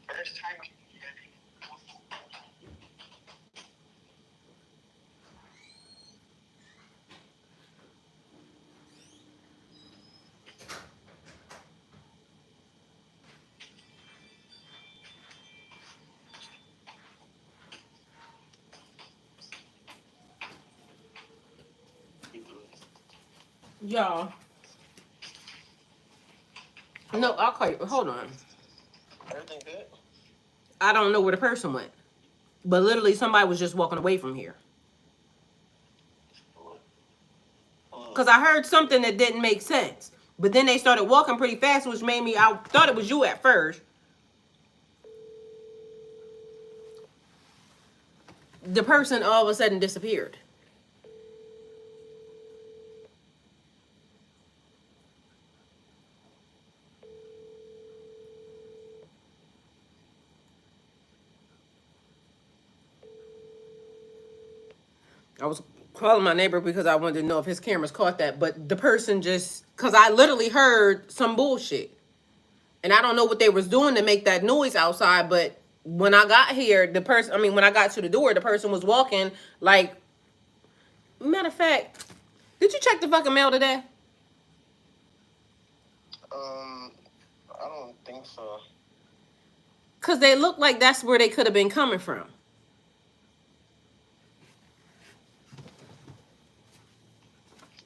first time. Y'all. No, I'll call you. Hold on. Everything good? I don't know where the person went. But literally, somebody was just walking away from here. Because I heard something that didn't make sense. But then they started walking pretty fast, which made me, I thought it was you at first. The person all of a sudden disappeared. I was calling my neighbor because I wanted to know if his cameras caught that, but the person just, because I literally heard some bullshit. And I don't know what they was doing to make that noise outside, but when I got here, when I got to the door, the person was walking like, matter of fact, did you check the fucking mail today? I don't think so. Because they look like that's where they could have been coming from.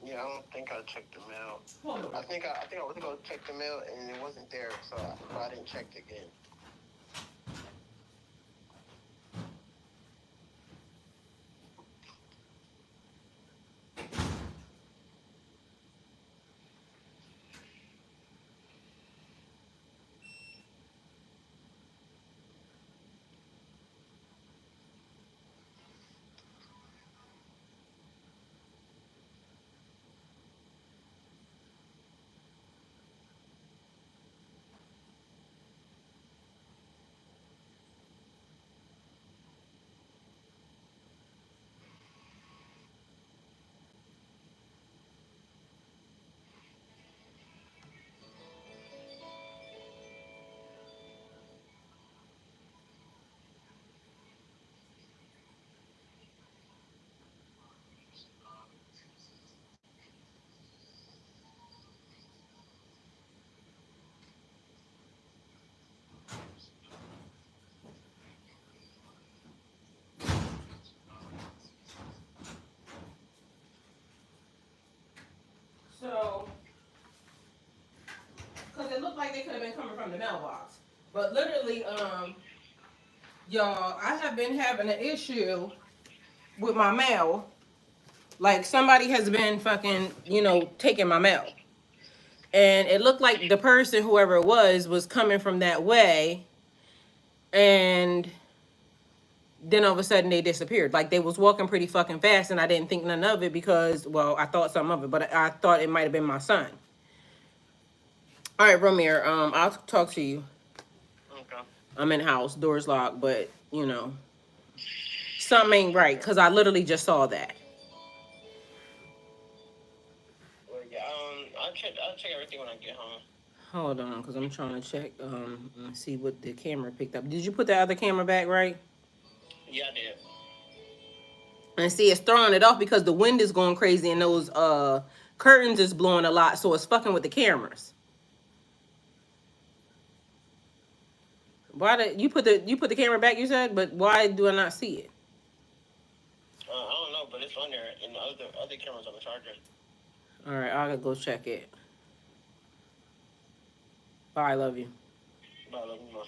Yeah, I don't think I checked the mail. I went to go check the mail and it wasn't there, so I didn't check it again. So, because it looked like they could have been coming from the mailbox. But literally, y'all, I have been having an issue with my mail. Like somebody has been fucking, taking my mail. And it looked like the person, whoever it was coming from that way. And then all of a sudden they disappeared. Like they was walking pretty fucking fast and I didn't think none of it because, well, I thought something of it, but I thought it might have been my son. All right, Romir, I'll talk to you. Okay. I'm in the house, door's locked, but, something ain't right because I literally just saw that. Well, yeah, I'll check everything when I get home. Hold on, because I'm trying to check and see what the camera picked up. Did you put the other camera back right? Yeah, I did. And see, it's throwing it off because the wind is going crazy and those curtains is blowing a lot, so it's fucking with the cameras. Why did you put the camera back? You said, but why do I not see it? I don't know, but it's on there, and the other camera's on the charger. All right, I'll go check it. Bye, I love you. Bye, love you, Mom.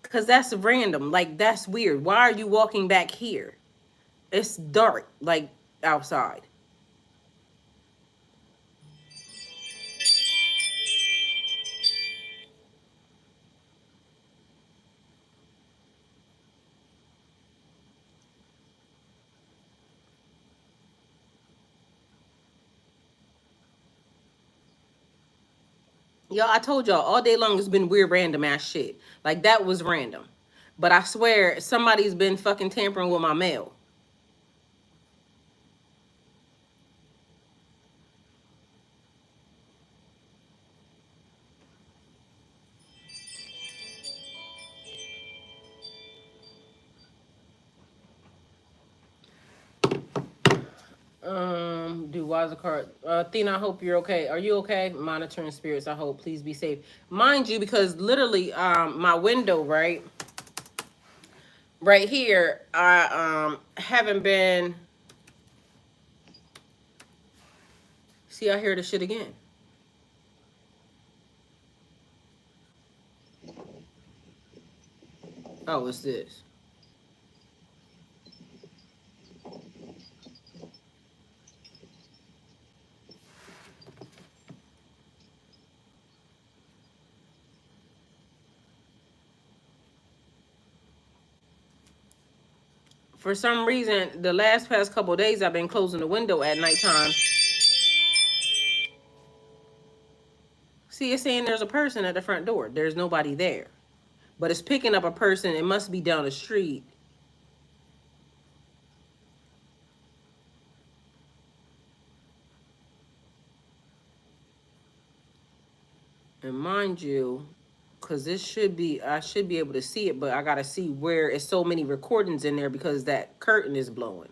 Cause that's random. Like that's weird. Why are you walking back here? It's dark, like outside. Y'all, I told y'all all day long it's been weird random ass shit. Like that was random. But I swear somebody's been fucking tampering with my mail. Do Wiser card. Athena, I hope you're okay. Are you okay? Monitoring spirits, I hope. Please be safe. Mind you, because literally, my window, right here, I haven't been. See, I hear the shit again. Oh, it's this. For some reason, the last past couple of days, I've been closing the window at nighttime. See, it's saying there's a person at the front door. There's nobody there. but it's picking up a person. It must be down the street. And mind you, because this should be, I should be able to see it, but I gotta see where it's so many recordings in there because that curtain is blowing.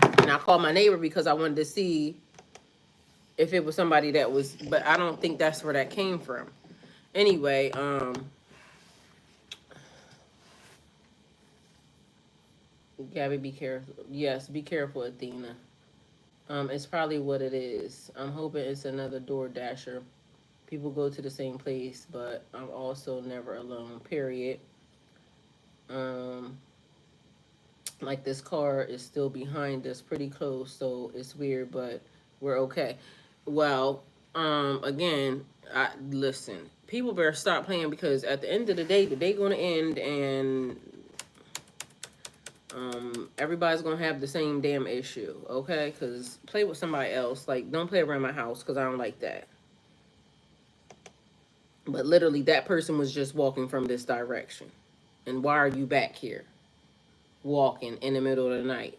And I called my neighbor because I wanted to see if it was somebody that was, but I don't think that's where that came from. Anyway, Gabby, be careful. Yes, be careful, Athena. It's probably what it is. I'm hoping it's another door dasher. People go to the same place, but I'm also never alone. Period. Um, like this car is still behind us, pretty close, so it's weird, but we're okay. Well, again, I listen. People better stop playing because at the end of the day gonna end, and everybody's gonna have the same damn issue, okay? Because play with somebody else. Like, don't play around my house because I don't like that. But literally, that person was just walking from this direction. And why are you back here walking in the middle of the night?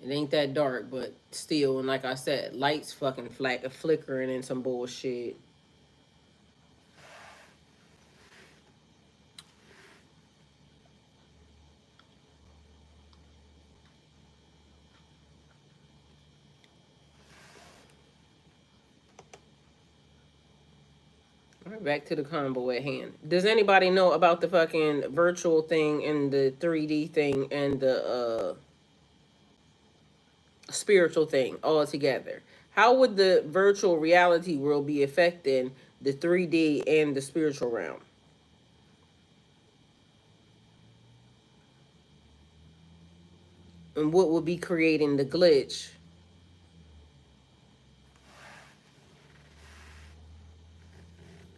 It ain't that dark, but still, and like I said, lights fucking flickering and some bullshit. All right, back to the combo at hand. Does anybody know about the fucking virtual thing and the 3D thing and the spiritual thing all together? How would the virtual reality world be affecting the 3D and the spiritual realm? And what would be creating the glitch?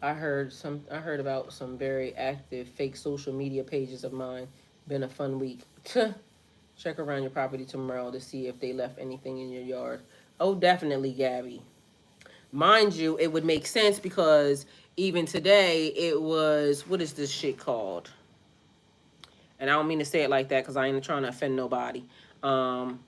I heard about some very active fake social media pages of mine. Been a fun week. Check around your property tomorrow to see if they left anything in your yard. Oh, definitely, Gabby. Mind you, it would make sense because even today it was, what is this shit called? And I don't mean to say it like that because I ain't trying to offend nobody. Um,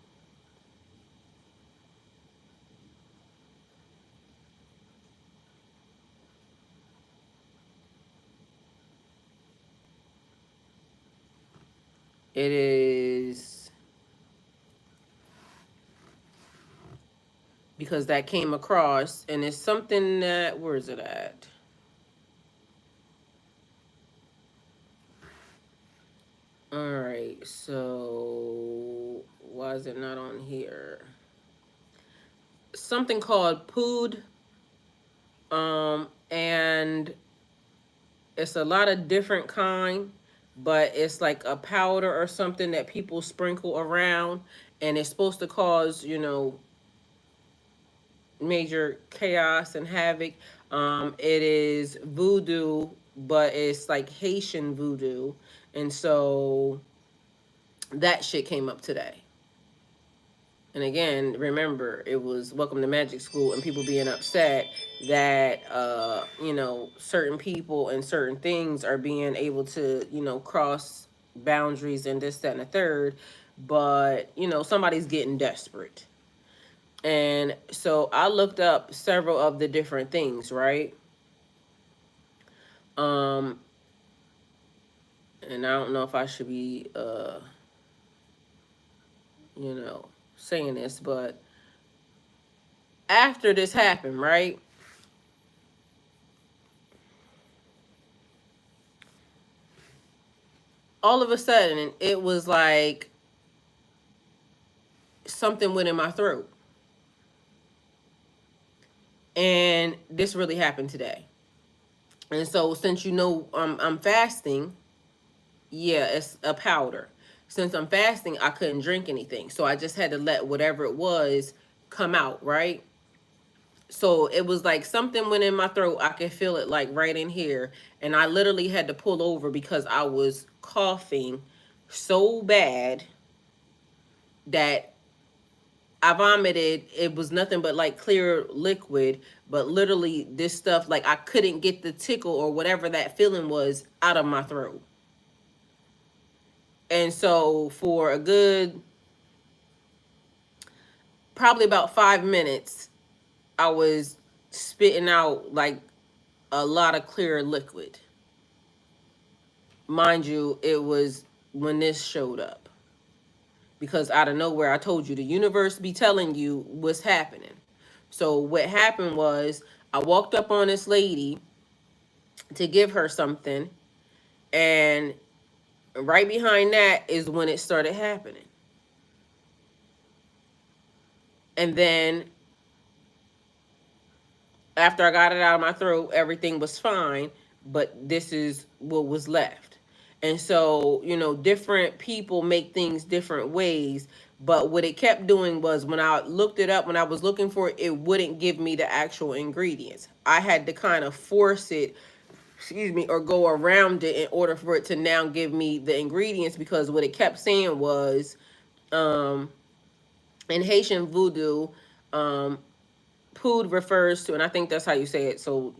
it is because that came across and it's something that, where is it at? All right, so why is it not on here? Something called Pood, and it's a lot of different kind, but it's like a powder or something that people sprinkle around, and it's supposed to cause, major chaos and havoc. It is voodoo, but it's like Haitian voodoo, and so that shit came up today. And again, remember, it was Welcome to Magic School and people being upset that, certain people and certain things are being able to, cross boundaries and this, that, and the third. But, somebody's getting desperate. And so I looked up several of the different things, right? Um, and I don't know if I should be, you know, saying this, but after this happened, right? All of a sudden, it was like something went in my throat. And this really happened today. And so, since I'm fasting, yeah, it's a powder. Since I'm fasting, I couldn't drink anything. So, I just had to let whatever it was come out, right? So, it was like something went in my throat. I could feel it like right in here. And I literally had to pull over because I was coughing so bad that I vomited. It was nothing but like clear liquid, but literally this stuff, like I couldn't get the tickle or whatever that feeling was out of my throat. And so for a good, probably about 5 minutes, I was spitting out like a lot of clear liquid. Mind you, it was when this showed up. Because out of nowhere, I told you the universe be telling you what's happening. So what happened was I walked up on this lady to give her something, and right behind that is when it started happening. And then after I got it out of my throat, everything was fine, but this is what was left. And so, different people make things different ways. But what it kept doing was when I looked it up, when I was looking for it, it wouldn't give me the actual ingredients. I had to kind of force it, excuse me, or go around it in order for it to now give me the ingredients, because what it kept saying was, in Haitian voodoo, um, Pood refers to, and I think that's how you say it, so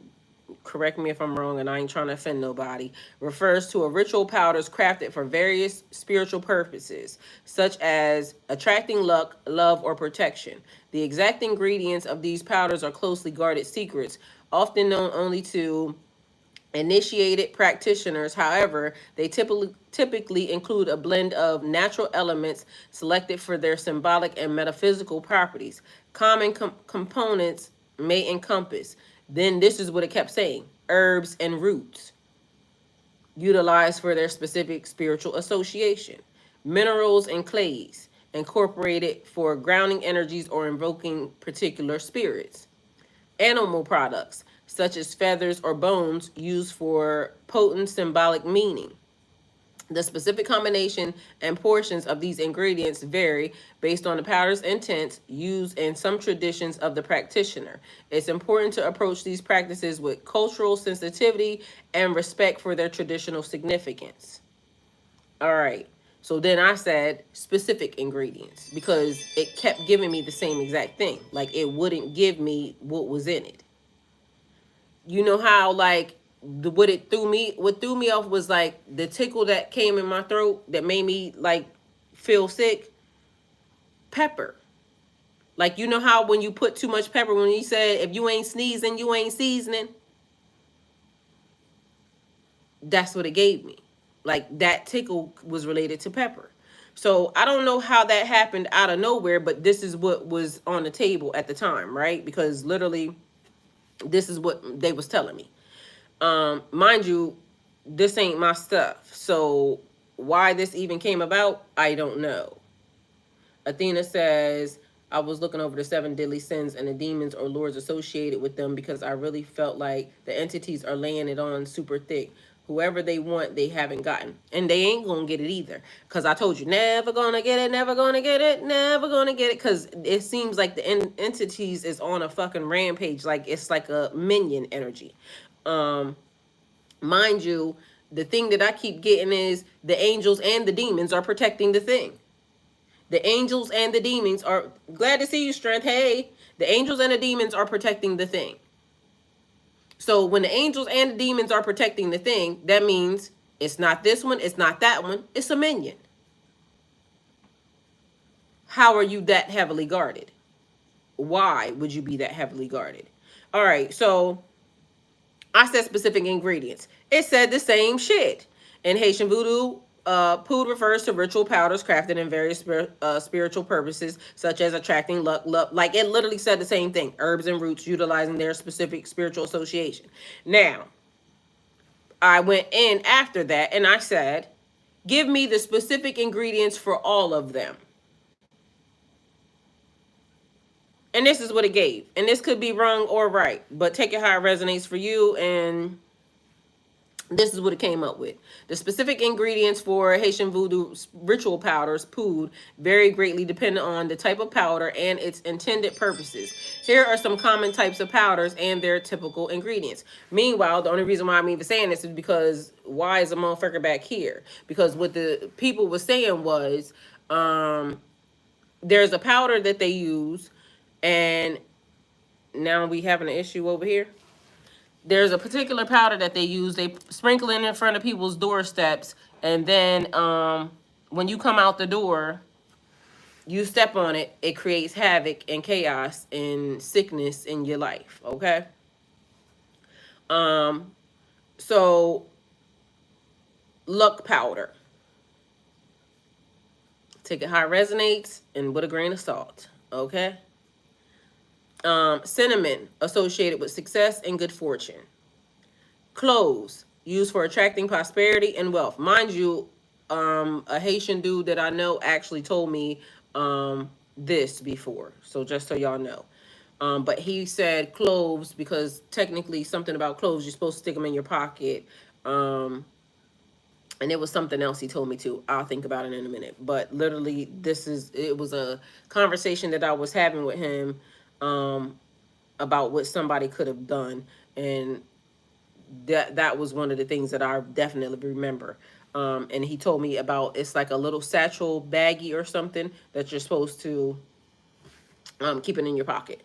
correct me if I'm wrong, and I ain't trying to offend nobody, refers to a ritual powders crafted for various spiritual purposes, such as attracting luck, love, or protection. The exact ingredients of these powders are closely guarded secrets, often known only to initiated practitioners. However, they typically include a blend of natural elements selected for their symbolic and metaphysical properties. Common components may encompass, then this is what it kept saying, herbs and roots utilized for their specific spiritual association, minerals and clays incorporated for grounding energies or invoking particular spirits, animal products such as feathers or bones used for potent symbolic meaning. The specific combination and portions of these ingredients vary based on the powder's intent used in some traditions of the practitioner. It's important to approach these practices with cultural sensitivity and respect for their traditional significance. All right. So then I said specific ingredients because it kept giving me the same exact thing. Like it wouldn't give me what was in it. You know how like what threw me off was like the tickle that came in my throat that made me like feel sick. Pepper. Like you know how when you put too much pepper, when you said if you ain't sneezing, you ain't seasoning. That's what it gave me. Like that tickle was related to pepper. So I don't know how that happened out of nowhere, but this is what was on the table at the time, right? Because literally this is what they was telling me. Mind you, this ain't my stuff. So why this even came about, I don't know. Athena says, I was looking over the seven deadly sins and the demons or lords associated with them because I really felt like the entities are laying it on super thick. Whoever they want, they haven't gotten. And they ain't going to get it either. Because I told you, never going to get it, never going to get it, never going to get it. Because it seems like the entities is on a fucking rampage. Like it's like a minion energy. Mind you, the thing that I keep getting is the angels and the demons are protecting the thing. The angels and the demons are glad to see you, Strength. Hey, the angels and the demons are protecting the thing. So when the angels and the demons are protecting the thing, that means it's not this one, it's not that one, it's a minion. How are you that heavily guarded? Why would you be that heavily guarded? All right, so I said specific ingredients. It said the same shit. In Haitian voodoo, pood refers to ritual powders crafted in various spiritual purposes, such as attracting luck, love. Like it literally said the same thing. Herbs and roots utilizing their specific spiritual association. Now, I went in after that and I said, give me the specific ingredients for all of them. And this is what it gave. And this could be wrong or right, but take it how it resonates for you. And this is what it came up with. The specific ingredients for Haitian voodoo ritual powders, pood, vary greatly depending on the type of powder and its intended purposes. Here are some common types of powders and their typical ingredients. Meanwhile, the only reason why I'm even saying this is because why is a motherfucker back here? Because what the people was saying was, there's a powder that they use, and now we having an issue over here. There's a particular powder that they use. They sprinkle it in front of people's doorsteps, and then when you come out the door, you step on it. It creates havoc and chaos and sickness in your life. Okay. Um. So luck powder. Take it how it resonates and with a grain of salt. Okay. Cinnamon associated with success and good fortune. Cloves used for attracting prosperity and wealth. Mind you, a Haitian dude that I know actually told me this before. So just so y'all know. But he said cloves because technically something about cloves, you're supposed to stick them in your pocket. And it was something else he told me to. I'll think about it in a minute. But literally, it was a conversation that I was having with him about what somebody could have done. And that was one of the things that I definitely remember. And he told me about, it's like a little satchel baggie or something that you're supposed to keep it in your pocket.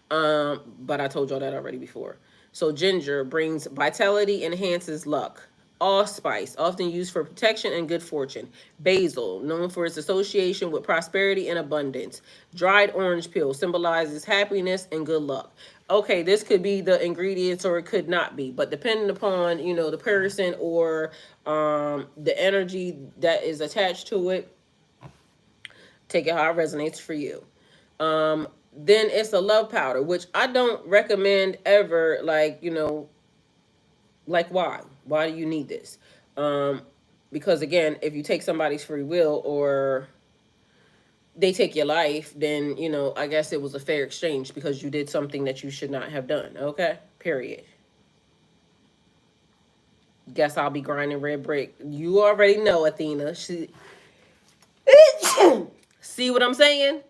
But I told y'all that already before. So ginger brings vitality, enhances luck. Allspice, often used for protection and good fortune. Basil, known for its association with prosperity and abundance. Dried orange peel symbolizes happiness and good luck. Okay, this could be the ingredients or it could not be, but depending upon, the person or the energy that is attached to it, take it how it resonates for you. Then it's a love powder, which I don't recommend ever. Like why? Why do you need this? Because again, if you take somebody's free will or they take your life, then I guess it was a fair exchange because you did something that you should not have done. Okay, period. Guess I'll be grinding red brick. You already know, Athena. See what I'm saying?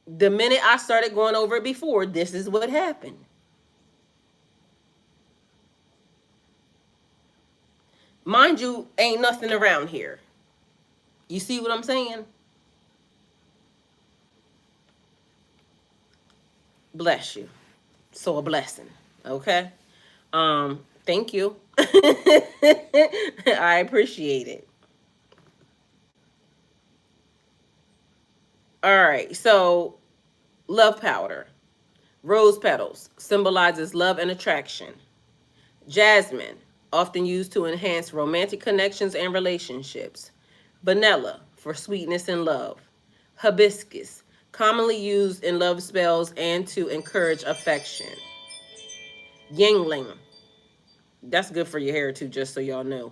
The minute I started going over it before, this is what happened. Mind you, ain't nothing around here. You see what I'm saying? Bless you. So a blessing. Okay? Thank you. I appreciate it. All right. So, love powder. Rose petals symbolizes love and attraction. Jasmine, often used to enhance romantic connections and relationships. Vanilla, for sweetness and love. Hibiscus, commonly used in love spells and to encourage affection. Yingling, that's good for your hair too, just so y'all know.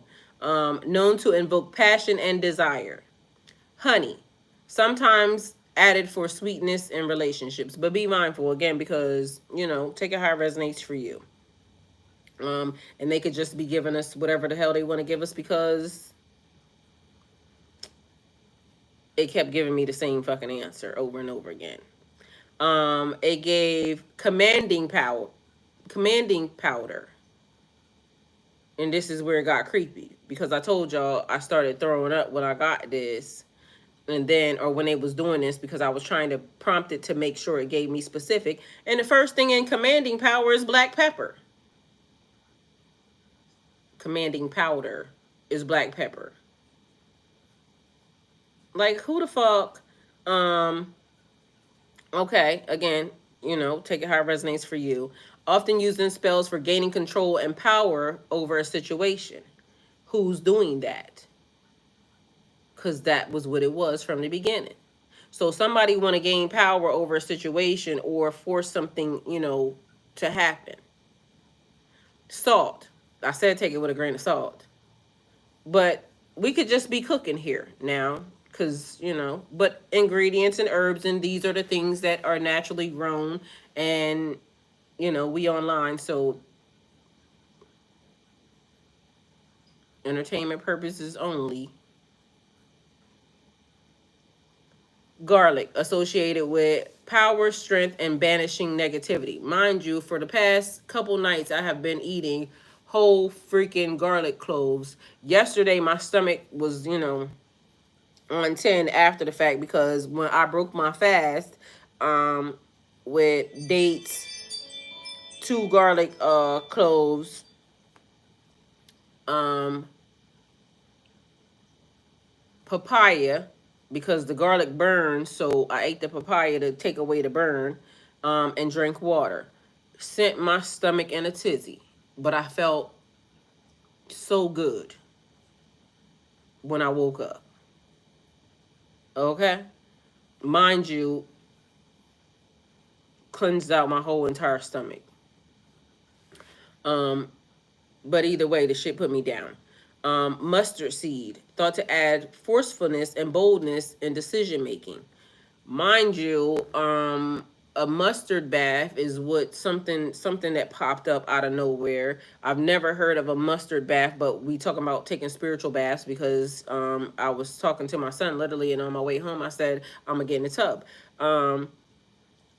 Known to invoke passion and desire. Honey, sometimes added for sweetness in relationships, but be mindful again because take it how it resonates for you. And they could just be giving us whatever the hell they want to give us because it kept giving me the same fucking answer over and over again. It gave commanding powder. And this is where it got creepy because I told y'all I started throwing up when I got this. And then, or when it was doing this, because I was trying to prompt it to make sure it gave me specific. And the first thing in commanding power is black pepper. Commanding powder is black pepper. Like, who the fuck? Okay, again, take it how it resonates for you. Often used in spells for gaining control and power over a situation. Who's doing that? Because that was what it was from the beginning. So somebody want to gain power over a situation or force something, to happen. Salt. I said take it with a grain of salt. But we could just be cooking here now because, but ingredients and herbs, and these are the things that are naturally grown and, we online. So entertainment purposes only. Garlic, associated with power, strength, and banishing negativity. Mind you, for the past couple nights, I have been eating whole freaking garlic cloves. Yesterday, my stomach was, on 10 after the fact, because when I broke my fast, um, with dates, two garlic cloves, um, papaya, because the garlic burns, so I ate the papaya to take away the burn, and drank water. Sent my stomach in a tizzy, but I felt so good when I woke up. Okay? Mind you, cleansed out my whole entire stomach. Um, but either way, the shit put me down. Mustard seed, thought to add forcefulness and boldness in decision making. Mind you, a mustard bath is what something that popped up out of nowhere. I've never heard of a mustard bath, but we talking about taking spiritual baths, because I was talking to my son literally, and on my way home I said I'm gonna get in the tub.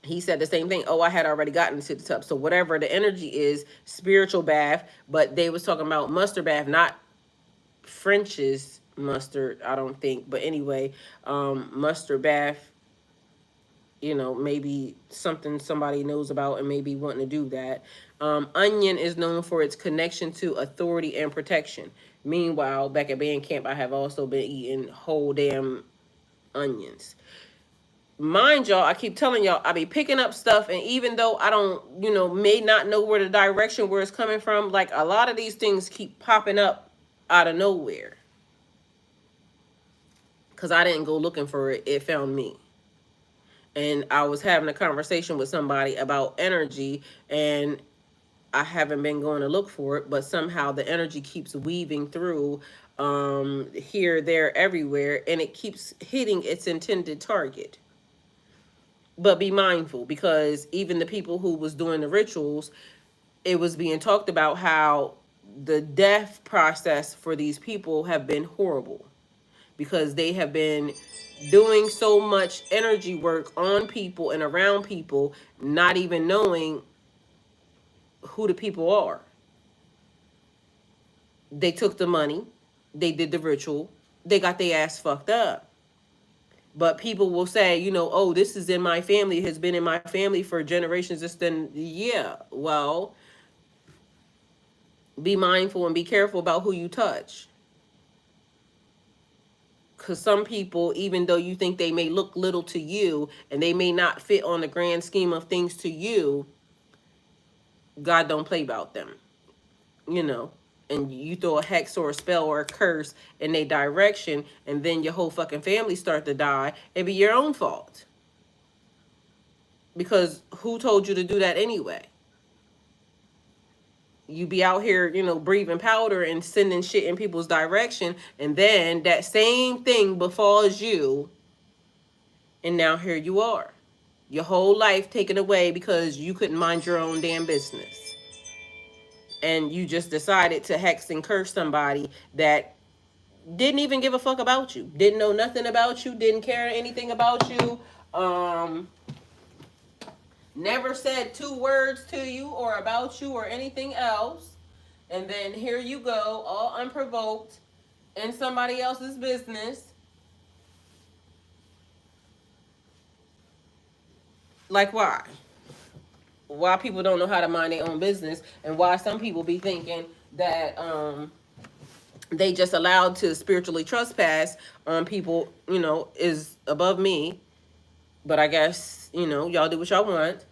He said the same thing. Oh, I had already gotten into the tub. So whatever the energy is, spiritual bath. But they was talking about mustard bath, not French's mustard, I don't think. But anyway, mustard bath, maybe something somebody knows about and maybe wanting to do that. Onion is known for its connection to authority and protection. Meanwhile, back at band camp, I have also been eating whole damn onions. Mind y'all, I keep telling y'all, I be picking up stuff, and even though I don't, may not know where the direction where it's coming from, like a lot of these things keep popping up out of nowhere. Because I didn't go looking for it, it found me. And I was having a conversation with somebody about energy, and I haven't been going to look for it, but somehow the energy keeps weaving through, here, there, everywhere, and it keeps hitting its intended target. But be mindful, because even the people who was doing the rituals, it was being talked about how the death process for these people have been horrible, because they have been doing so much energy work on people and around people, not even knowing who the people are. They took the money, they did the ritual, they got their ass fucked up. But people will say, oh, this is in my family, has been in my family for generations. This, then, yeah, well, be mindful and be careful about who you touch. Because some people, even though you think they may look little to you and they may not fit on the grand scheme of things to you, God don't play about them, you know. And you throw a hex or a spell or a curse in their direction, and then your whole fucking family start to die, it'd be your own fault. Because who told you to do that anyway? You be out here, breathing powder and sending shit in people's direction, and then that same thing befalls you, and now here you are. Your whole life taken away because you couldn't mind your own damn business. And you just decided to hex and curse somebody that didn't even give a fuck about you, didn't know nothing about you, didn't care anything about you, never said two words to you or about you or anything else. And then here you go, all unprovoked, in somebody else's business. Like, why? Why people don't know how to mind their own business, and why some people be thinking that they just allowed to spiritually trespass on people, is above me. But I guess, y'all do what y'all want.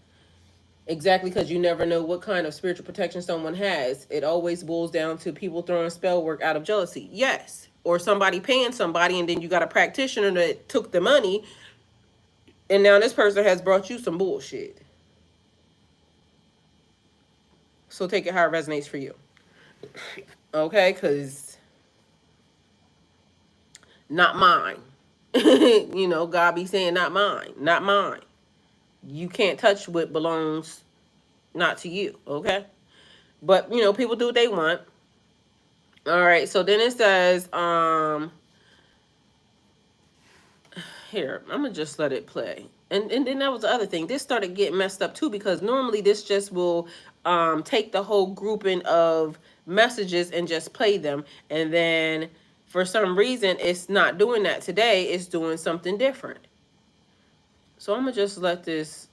Exactly, because you never know what kind of spiritual protection someone has. It always boils down to people throwing spell work out of jealousy. Yes. Or somebody paying somebody, and then you got a practitioner that took the money, and now this person has brought you some bullshit. So take it how it resonates for you. Okay? Because not mine. God be saying not mine. Not mine. You can't touch what belongs not to you. Okay? But, people do what they want. All right. So then it says, here, I'm going to just let it play. And then that was the other thing. This started getting messed up too, because normally this just will take the whole grouping of messages and just play them. And then for some reason, it's not doing that today. It's doing something different. So I'm going to just let this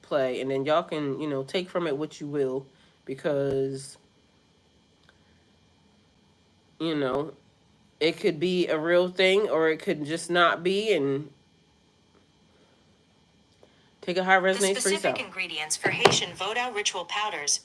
play, and then y'all can, take from it what you will, because, you know, it could be a real thing or it could just not be, and take a high resonates for yourself. The specific ingredients for Haitian Vodou ritual powders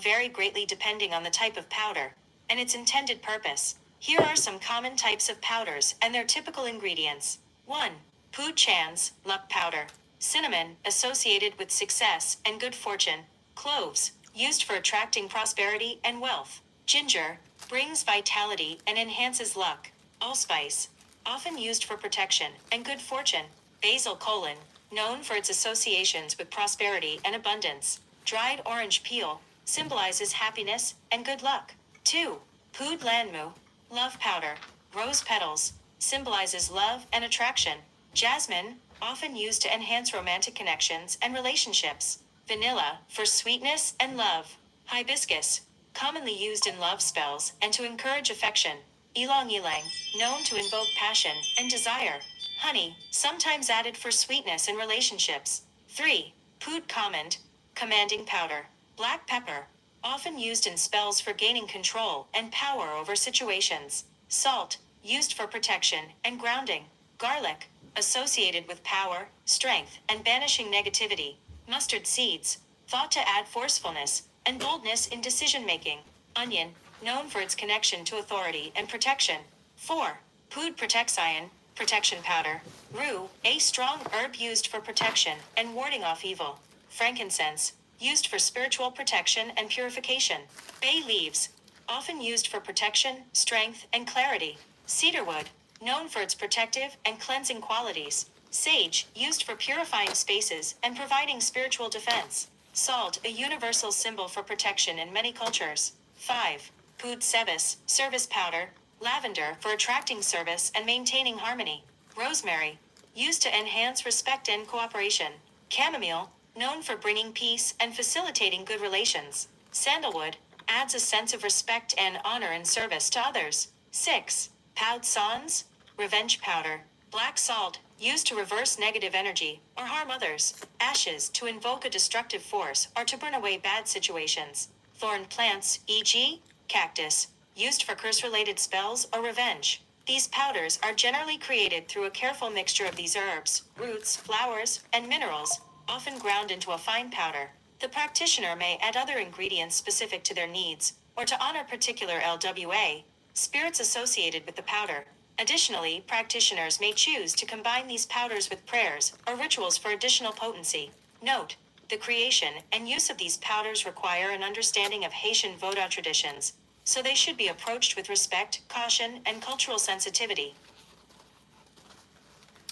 vary greatly depending on the type of powder and its intended purpose. Here are some common types of powders and their typical ingredients. 1. Poud chans, luck powder. Cinnamon, associated with success and good fortune. Cloves, used for attracting prosperity and wealth. Ginger, brings vitality and enhances luck. Allspice, often used for protection and good fortune. Basil colon, known for its associations with prosperity and abundance. Dried orange peel, symbolizes happiness and good luck. 2. Poud lanmu, love powder. Rose petals, symbolizes love and attraction. Jasmine, often used to enhance romantic connections and relationships. Vanilla, for sweetness and love. Hibiscus, commonly used in love spells and to encourage affection. Ylang ylang, known to invoke passion and desire. Honey, sometimes added for sweetness in relationships. 3. Poud command, commanding powder. Black pepper, often used in spells for gaining control and power over situations. Salt, used for protection and grounding. Garlic, associated with power, strength, and banishing negativity. Mustard seeds, thought to add forcefulness and boldness in decision-making. Onion, known for its connection to authority and protection. 4. Poud protection, protection powder. Rue, a strong herb used for protection and warding off evil. Frankincense, used for spiritual protection and purification. Bay leaves, often used for protection, strength, and clarity. Cedarwood, known for its protective and cleansing qualities. Sage, used for purifying spaces and providing spiritual defense. Salt, a universal symbol for protection in many cultures. 5. Poud sebis, service powder. Lavender, for attracting service and maintaining harmony. Rosemary, used to enhance respect and cooperation. Chamomile, known for bringing peace and facilitating good relations. Sandalwood, adds a sense of respect and honor in service to others. 6. Poud sans, revenge powder. Black salt, used to reverse negative energy or harm others. Ashes, to invoke a destructive force or to burn away bad situations. Thorn plants, e.g., cactus, used for curse-related spells or revenge. These powders are generally created through a careful mixture of these herbs, roots, flowers, and minerals, often ground into a fine powder. The practitioner may add other ingredients specific to their needs, or to honor particular LWA, spirits associated with the powder. Additionally, practitioners may choose to combine these powders with prayers or rituals for additional potency. Note, the creation and use of these powders require an understanding of Haitian Vodou traditions, so they should be approached with respect, caution, and cultural sensitivity.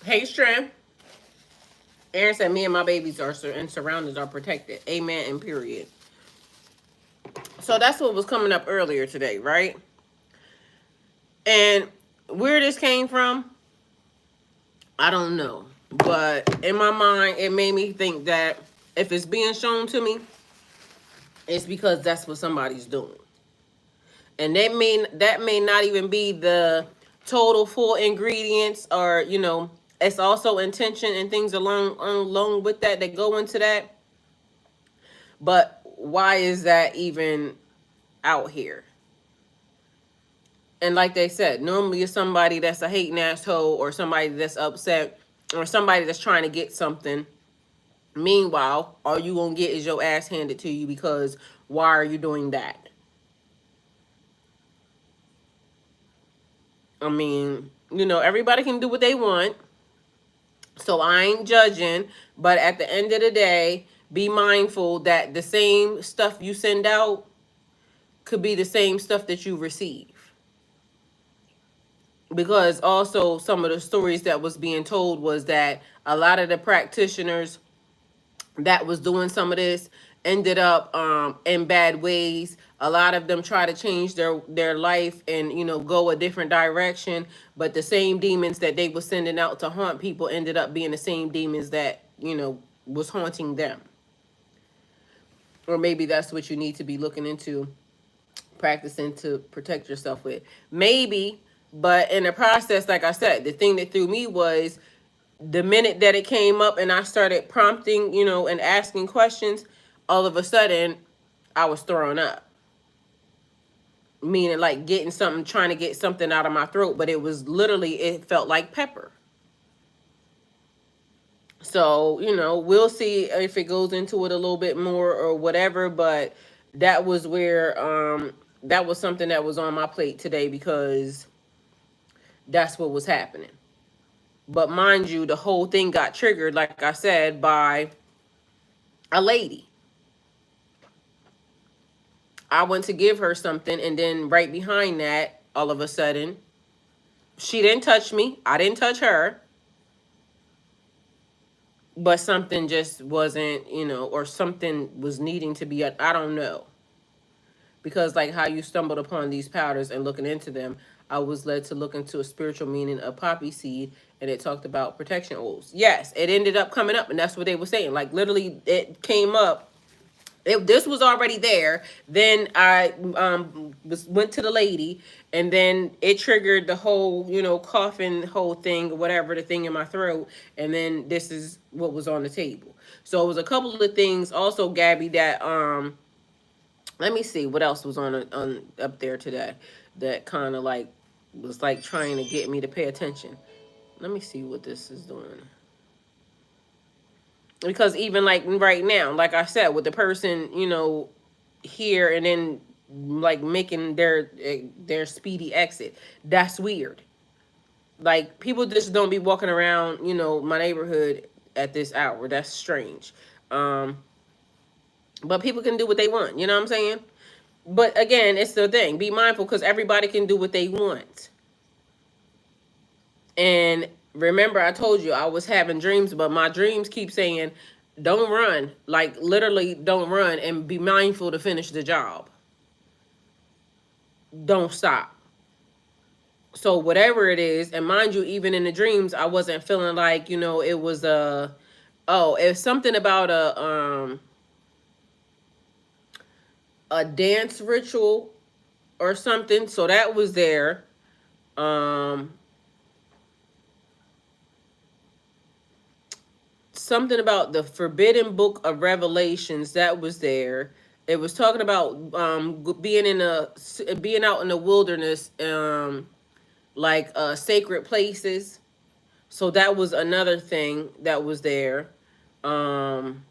Hey, Strand. Aaron said, me and my babies and surroundings are protected. Amen and period. So that's what was coming up earlier today, right? And where this came from, I don't know. But in my mind, it made me think that if it's being shown to me, it's because that's what somebody's doing. And that may not even be the total full ingredients, or it's also intention and things along with that go into that. But why is that even out here? And like they said, normally it's somebody that's a hating asshole, or somebody that's upset, or somebody that's trying to get something. Meanwhile, all you gonna get is your ass handed to you, because why are you doing that? I mean, everybody can do what they want. So I ain't judging. But at the end of the day, be mindful that the same stuff you send out could be the same stuff that you receive. Because also some of the stories that was being told was that a lot of the practitioners that was doing some of this ended up in bad ways. A lot of them try to change their life and go a different direction, but the same demons that they were sending out to haunt people ended up being the same demons that was haunting them. Or maybe that's what you need to be looking into, practicing to protect yourself with. Maybe But in the process, like I said, the thing that threw me was the minute that it came up and I started prompting, and asking questions, all of a sudden I was throwing up. Meaning like getting something, trying to get something out of my throat, but it was literally, it felt like pepper. So, we'll see if it goes into it a little bit more or whatever, but that was where that was something that was on my plate today because that's what was happening. But mind you, the whole thing got triggered, like I said, by a lady. I went to give her something, and then right behind that, all of a sudden, she didn't touch me. I didn't touch her. But something just wasn't, or something was needing to be, I don't know. Because like how you stumbled upon these powders and looking into them, I was led to look into a spiritual meaning of poppy seed, and it talked about protection oils. Yes, it ended up coming up, and that's what they were saying. Like literally, it came up. This was already there. Then I went to the lady, and then it triggered the whole, coughing whole thing, whatever, the thing in my throat. And then this is what was on the table. So it was a couple of things also, Gabby, that let me see what else was on up there today that kind of like was like trying to get me to pay attention. Let me see what this is doing. Because even like right now, like I said, with the person, here and then like making their speedy exit, that's weird. Like people just don't be walking around, my neighborhood at this hour. That's strange. Um, but people can do what they want. You know what I'm saying? But again, it's the thing. Be mindful because everybody can do what they want. And remember, I told you I was having dreams, but my dreams keep saying, don't run. Like, literally, don't run and be mindful to finish the job. Don't stop. So, whatever it is, and mind you, even in the dreams, I wasn't feeling like, it was it's something about a dance ritual or something. So, that was there. Um, Something about the forbidden book of Revelations that was there. It was talking about being out in the wilderness, like sacred places. So that was another thing that was there. Um,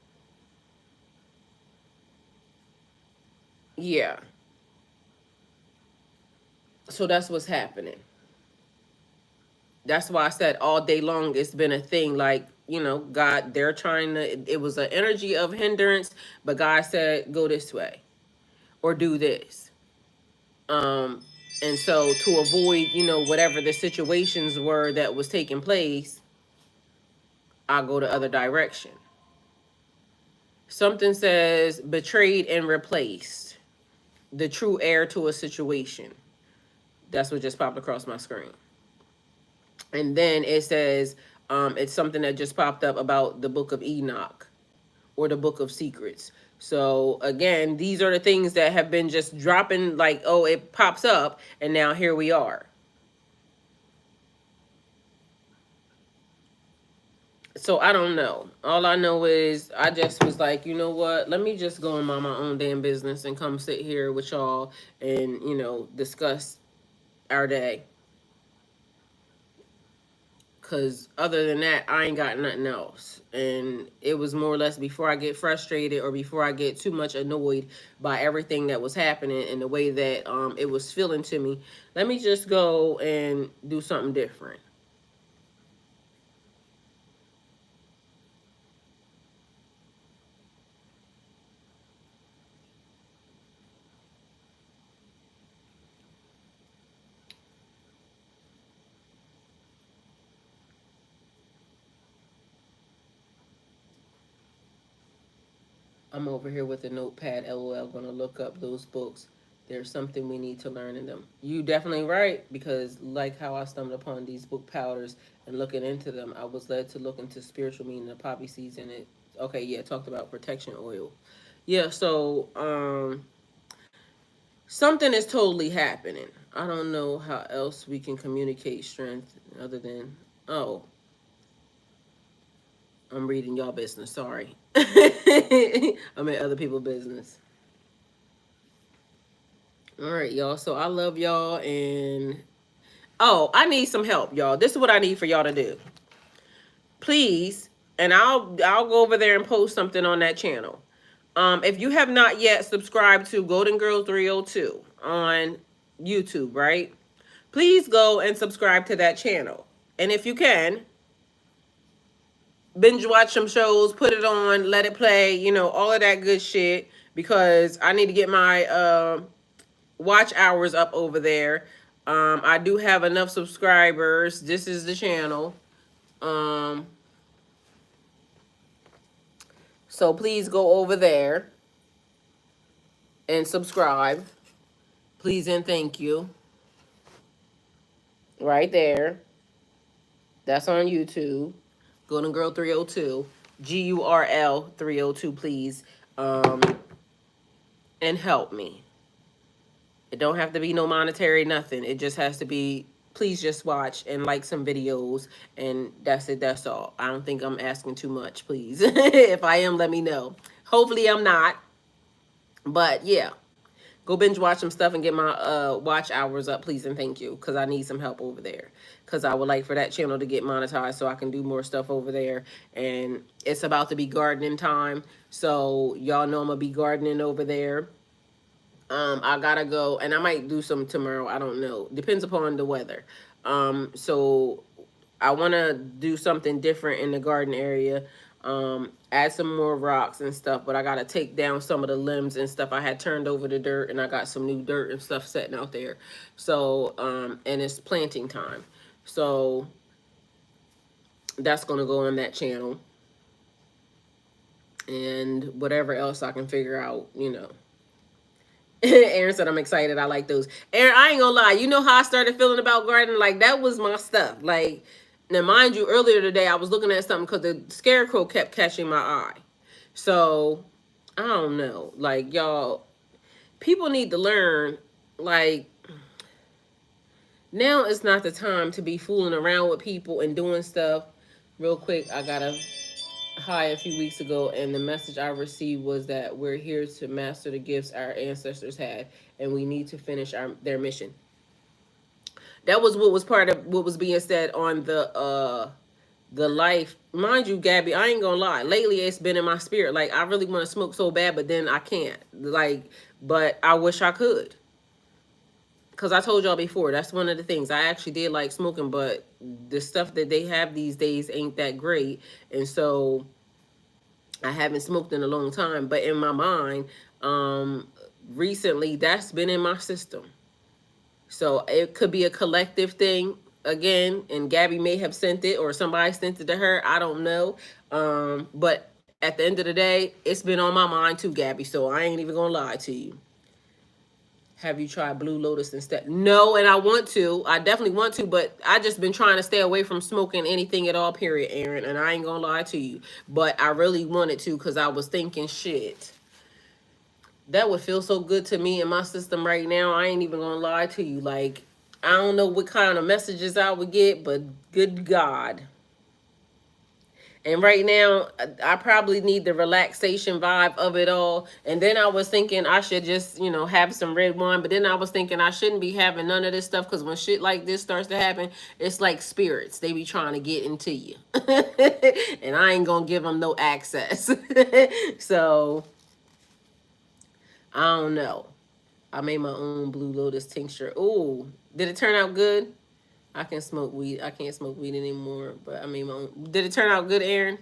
yeah. So that's what's happening. That's why I said all day long it's been a thing. Like, God, they're trying to. It was an energy of hindrance, but God said, go this way or do this. Um, and so to avoid, whatever the situations were that was taking place, I'll go the other direction. Something says betrayed and replaced, the true heir to a situation. That's what just popped across my screen. And then it says, it's something that just popped up about the book of Enoch or the book of secrets. So again, these are the things that have been just dropping, like, oh, it pops up, and now here we are. So I don't know. All I know is I just was like, you know what? Let me just go and mind my own damn business and come sit here with y'all and, discuss our day. Because other than that, I ain't got nothing else. And it was more or less before I get frustrated or before I get too much annoyed by everything that was happening and the way that it was feeling to me. Let me just go and do something different. I'm over here with a notepad, LOL, gonna look up those books. There's something we need to learn in them. You definitely right, because like how I stumbled upon these book powders and looking into them, I was led to look into spiritual meaning of poppy seeds in it. Okay, yeah, talked about protection oil. Yeah, so something is totally happening. I don't know how else we can communicate strength other than, oh, I'm reading y'all business. Sorry. I'm in other people's business. All right, y'all. So I love y'all. And oh, I need some help, y'all. This is what I need for y'all to do. Please, and I'll go over there and post something on that channel. If you have not yet subscribed to Golden Girl 302 on YouTube, right? Please go and subscribe to that channel. And if you can, binge watch some shows, put it on, let it play, all of that good shit, because I need to get my watch hours up over there. I do have enough subscribers. This is the channel. Um, so please go over there and subscribe. Please and thank you. Right there. That's on YouTube. Golden Girl 302. GURL 302, please. Um, and help me. It don't have to be no monetary, nothing. It just has to be, please just watch and like some videos. And that's it. That's all. I don't think I'm asking too much, please. If I am, let me know. Hopefully I'm not. But yeah. Go binge watch some stuff and get my watch hours up, please and thank you, because I need some help over there. Because I would like for that channel to get monetized so I can do more stuff over there. And it's about to be gardening time, so y'all know I'm gonna be gardening over there. I gotta go, and I might do some tomorrow. I don't know. Depends upon the weather. So I want to do something different in the garden area. Add some more rocks and stuff, but I gotta take down some of the limbs and stuff. I had turned over the dirt, and I got some new dirt and stuff sitting out there. So, and it's planting time. So that's gonna go on that channel, and whatever else I can figure out. Aaron said, I'm excited. I like those. Aaron, I ain't gonna lie. You know how I started feeling about gardening? Like, that was my stuff. Like, now, mind you, earlier today, I was looking at something because the scarecrow kept catching my eye. So, I don't know. Like, y'all, people need to learn, like, now is not the time to be fooling around with people and doing stuff. Real quick, I got a high a few weeks ago, and the message I received was that we're here to master the gifts our ancestors had, and we need to finish their mission. That was what was part of what was being said on the life. Mind you, Gabby, I ain't gonna lie. Lately, it's been in my spirit. Like, I really want to smoke so bad, but then I can't. Like, but I wish I could. Because I told y'all before, that's one of the things. I actually did like smoking, but the stuff that they have these days ain't that great. And so I haven't smoked in a long time. But in my mind, recently, that's been in my system. So it could be a collective thing again. And Gabby may have sent it, or somebody sent it to her. I don't know. But at the end of the day, it's been on my mind too, Gabby. So I ain't even going to lie to you. Have you tried Blue Lotus instead? No, and I want to. I definitely want to, but I just been trying to stay away from smoking anything at all, period, Aaron. And I ain't gonna lie to you. But I really wanted to, because I was thinking, shit, that would feel so good to me in my system right now. I ain't even gonna lie to you. Like, I don't know what kind of messages I would get, but good God. And right now, I probably need the relaxation vibe of it all. And then I was thinking I should just, have some red wine. But then I was thinking I shouldn't be having none of this stuff, because when shit like this starts to happen, it's like spirits. They be trying to get into you. And I ain't going to give them no access. So, I don't know. I made my own Blue Lotus tincture. Ooh, did it turn out good? I can smoke weed. I can't smoke weed anymore, but I made my own. Did it turn out good, Aaron?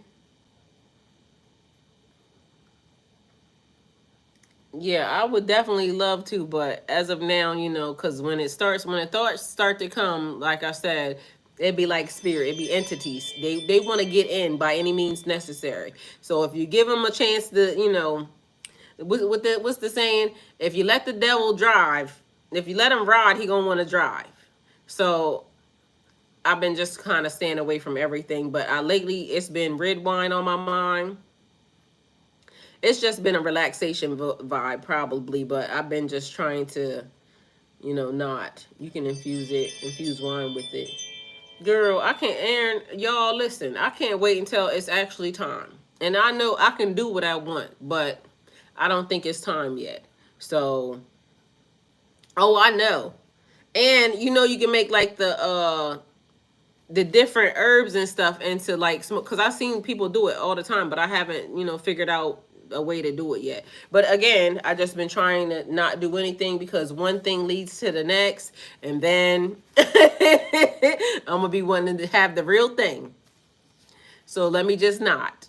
Yeah, I would definitely love to, but as of now, because when the thoughts start to come, like I said, it'd be like spirit, it'd be entities. They want to get in by any means necessary. So if you give them a chance to, what's the saying? If you let the devil drive, if you let him ride, he gonna want to drive. So I've been just kind of staying away from everything, but lately it's been red wine on my mind. It's just been a relaxation vibe probably, but I've been just trying to, not. You can infuse wine with it. Girl, I can't, Aaron, y'all listen, I can't wait until it's actually time. And I know I can do what I want, but I don't think it's time yet. So, oh, I know. And you can make like the different herbs and stuff into like smoke, because I've seen people do it all the time, but I haven't figured out a way to do it yet. But again, I just been trying to not do anything because one thing leads to the next, and then I'm gonna be wanting to have the real thing. So let me just not.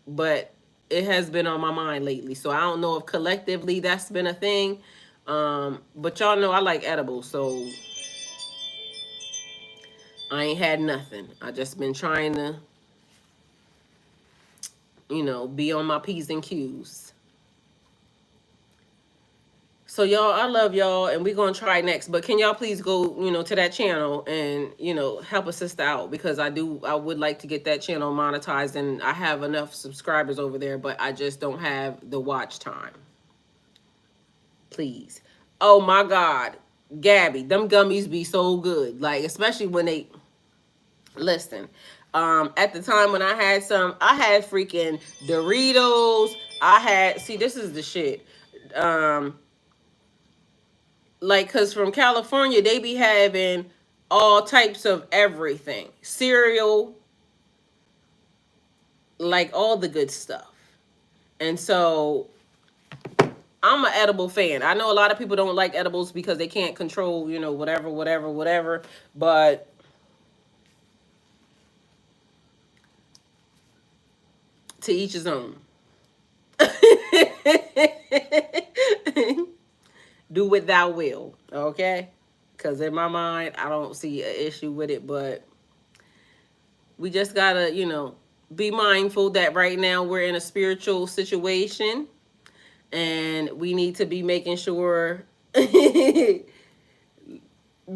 But it has been on my mind lately, so I don't know if collectively that's been a thing. But y'all know I like edibles, so I ain't had nothing. I just been trying to, be on my P's and Q's. So y'all, I love y'all, and we're gonna try next. But can y'all please go, to that channel and, help a sister out, because I would like to get that channel monetized, and I have enough subscribers over there, but I just don't have the watch time. Please. Oh my God, Gabby, them gummies be so good. Like, especially when they listen. At the time when I had some, I had freaking Doritos. This is the shit. Like, cause from California, they be having all types of everything. Cereal, like all the good stuff. And so I'm an edible fan. I know a lot of people don't like edibles because they can't control, whatever. But to each his own. Do what thou will, okay? Because in my mind, I don't see an issue with it, but we just gotta, be mindful that right now we're in a spiritual situation, and we need to be making sure. Period.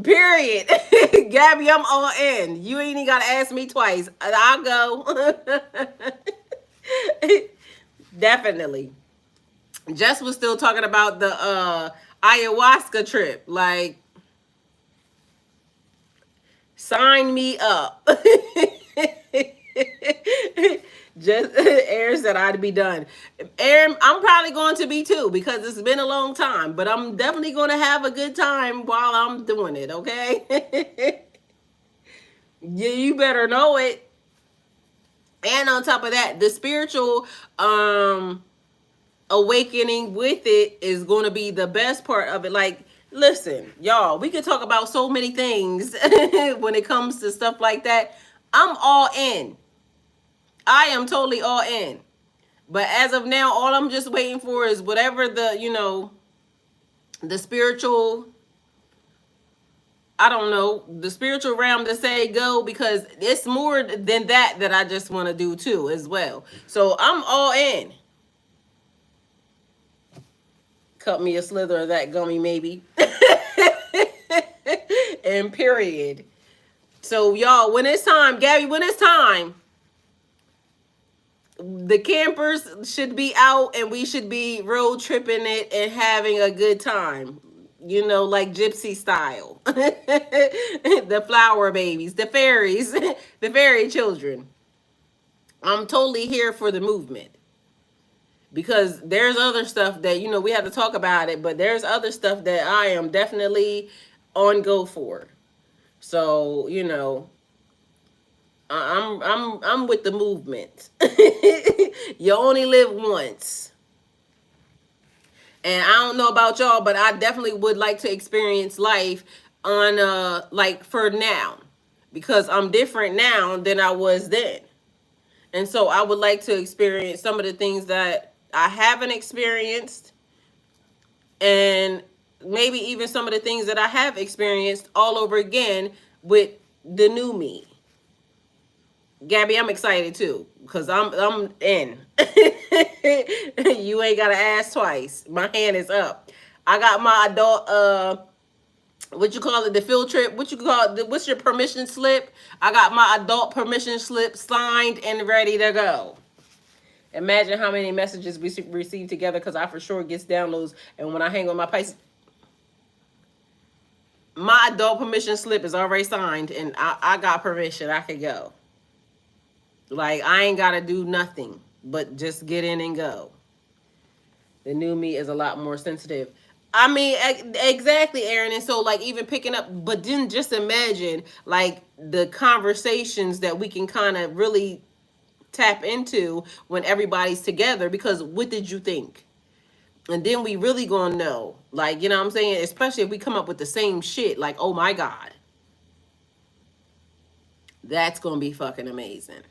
Gabby, I'm all in. You ain't even gotta ask me twice. I'll go. Definitely. Jess was still talking about the ayahuasca trip. Like, sign me up. Just Aaron said I'd be done. Aaron, I'm probably going to be too, because it's been a long time, but I'm definitely going to have a good time while I'm doing it, okay? Yeah, you better know it. And on top of that, the spiritual awakening with it is going to be the best part of it. Like, listen, y'all, we could talk about so many things when it comes to stuff like that. I'm all in. I am totally all in. But as of now, all I'm just waiting for is whatever the spiritual, I don't know, the spiritual realm to say go, because it's more than that I just want to do too as well. So I'm all in. Cut me a slither of that gummy, maybe. And period. So y'all, when it's time, Gabby, when it's time, the campers should be out and we should be road tripping it and having a good time. Like gypsy style. The flower babies, the fairies, the fairy children. I'm totally here for the movement. Because there's other stuff that, we have to talk about it, but there's other stuff that I am definitely on go for. So, I'm with the movement. You only live once. And I don't know about y'all, but I definitely would like to experience life on like for now, because I'm different now than I was then. And so I would like to experience some of the things that I haven't experienced, and maybe even some of the things that I have experienced all over again with the new me. Gabby, I'm excited too, because I'm in. You ain't gotta ask twice. My hand is up. I got my adult what you call it, the field trip, what's your permission slip? I got my adult permission slip signed and ready to go. Imagine how many messages we receive together, because I for sure gets downloads. And when I hang on my Pisces, my adult permission slip is already signed, and I got permission. I could go. Like, I ain't got to do nothing but just get in and go. The new me is a lot more sensitive. I mean, exactly, Aaron. And so, like, even picking up, but then just imagine, like, the conversations that we can kind of really tap into when everybody's together, because what did you think? And then we really gonna know, like, you know what I'm saying? Especially if we come up with the same shit, like, oh my God. That's gonna be fucking amazing.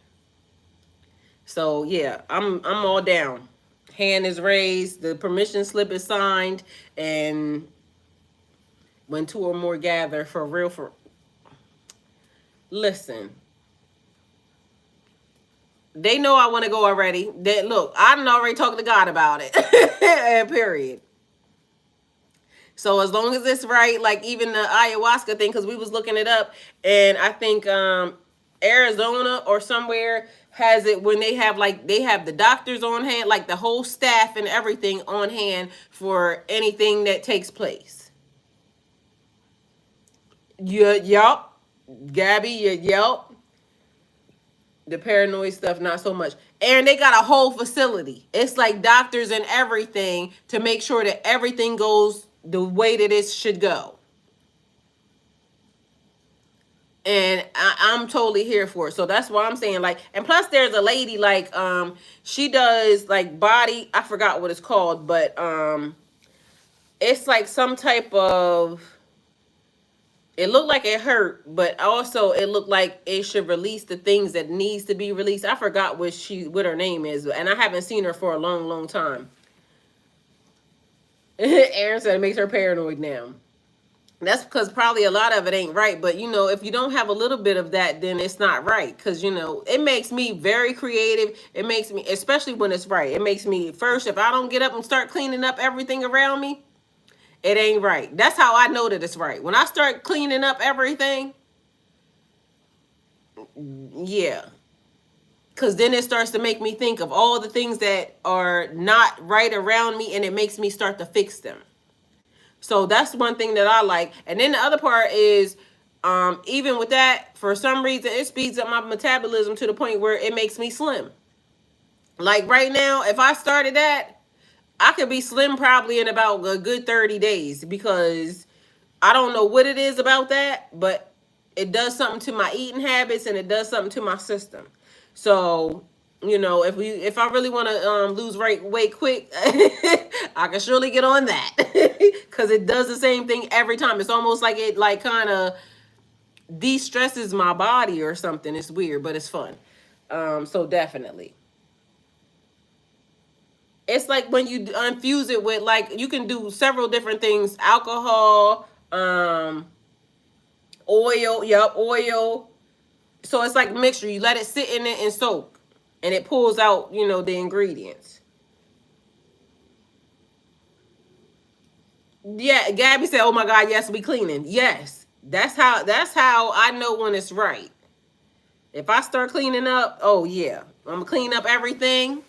So yeah, I'm all down. Hand is raised, the permission slip is signed, and when two or more gather, for real, for listen. They know I want to go already. That look, I done already talked to God about it. Period. So as long as it's right, like even the ayahuasca thing, because we was looking it up, and I think Arizona or somewhere has it when they have, like, they have the doctors on hand, like the whole staff and everything on hand for anything that takes place. Yeah, yup. Gabby, yup. The paranoid stuff, not so much. And they got a whole facility. It's like doctors and everything to make sure that everything goes the way that it should go. And I'm totally here for it. So that's why I'm saying, like, and plus there's a lady, like, she does like body, I forgot what it's called, but it's like some type of, it looked like it hurt, but also it looked like it should release the things that needs to be released. I forgot what her name is, and I haven't seen her for a long, long time. Aaron said it makes her paranoid now. That's because probably a lot of it ain't right. But, you know, if you don't have a little bit of that, then it's not right. Because, you know, it makes me very creative. It makes me, especially when it's right, it makes me, first, if I don't get up and start cleaning up everything around me, it ain't right. That's how I know that it's right. When I start cleaning up everything, yeah. Because then it starts to make me think of all the things that are not right around me, and it makes me start to fix them. So that's one thing that I like. And then the other part is, even with that, for some reason, it speeds up my metabolism to the point where it makes me slim. Like right now, if I started that, I could be slim probably in about a good 30 days, because I don't know what it is about that, but it does something to my eating habits, and it does something to my system. So, you know, if I really want to lose weight quick, I can surely get on that, because it does the same thing every time. It's almost like it, like, kind of de-stresses my body or something. It's weird, but it's fun. So definitely. It's like when you infuse it with, like, you can do several different things. Alcohol, oil, oil. So it's like a mixture. You let it sit in it and soak, and it pulls out, you know, the ingredients. Yeah, Gabby said, "Oh my God, yes, we cleaning." Yes, that's how I know when it's right. If I start cleaning up, oh yeah, I'm gonna clean up everything,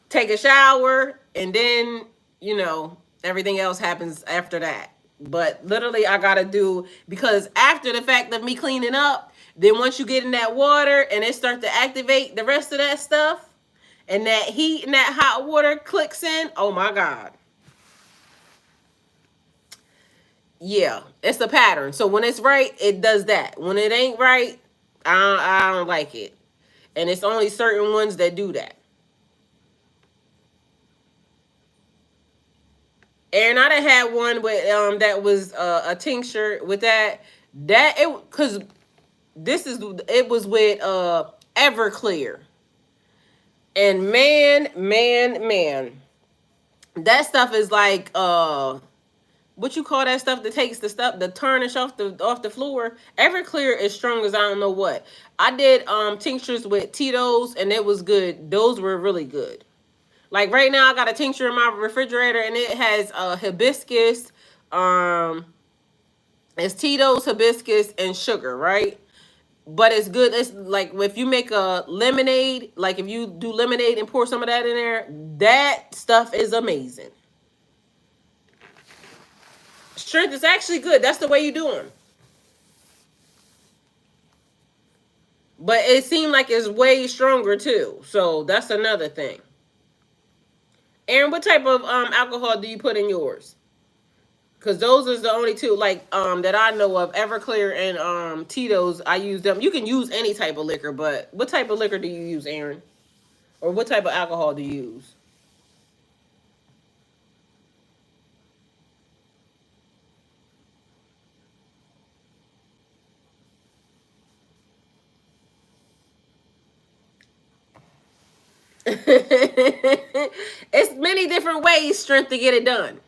take a shower, and then, you know, everything else happens after that. But literally, I gotta do, because after the fact of me cleaning up, then once you get in that water and it starts to activate the rest of that stuff, and that heat and that hot water clicks in, oh my God. Yeah, it's a pattern. So when it's right, it does that. When it ain't right, I don't like it. And it's only certain ones that do that. And I done had one with that was a tincture with that it, because it was with Everclear. And man, that stuff is like what you call that stuff that takes the tarnish off the floor. Everclear is strong as I don't know what. I did tinctures with Tito's, and it was good. Those were really good. Like right now, I got a tincture in my refrigerator, and it has hibiscus, it's Tito's, hibiscus, and sugar, right? but it's good. It's like if you make a lemonade, like if you do lemonade and pour some of that in there, that stuff is amazing. Strength is actually good. That's the way you do them. But it seemed like it's way stronger too. So that's another thing. Aaron, what type of alcohol do you put in yours? Cause those are the only two like that I know of. Everclear and Tito's. I use them. You can use any type of liquor, but what type of liquor do you use, Aaron? Or what type of alcohol do you use? It's many different ways, strength to get it done.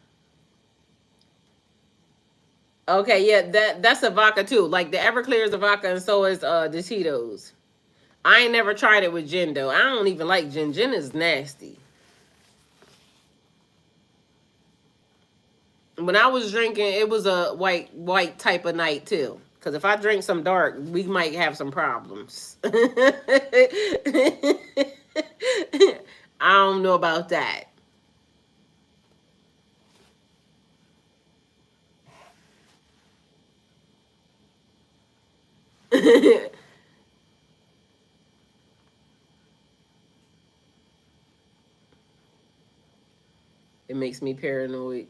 Okay, yeah, that's a vodka too. Like the Everclear is a vodka, and so is the Tito's. I ain't never tried it with gin though. I don't even like gin. Gin is nasty. When I was drinking, it was a white type of night too. Cause if I drink some dark, we might have some problems. I don't know about that. It makes me paranoid.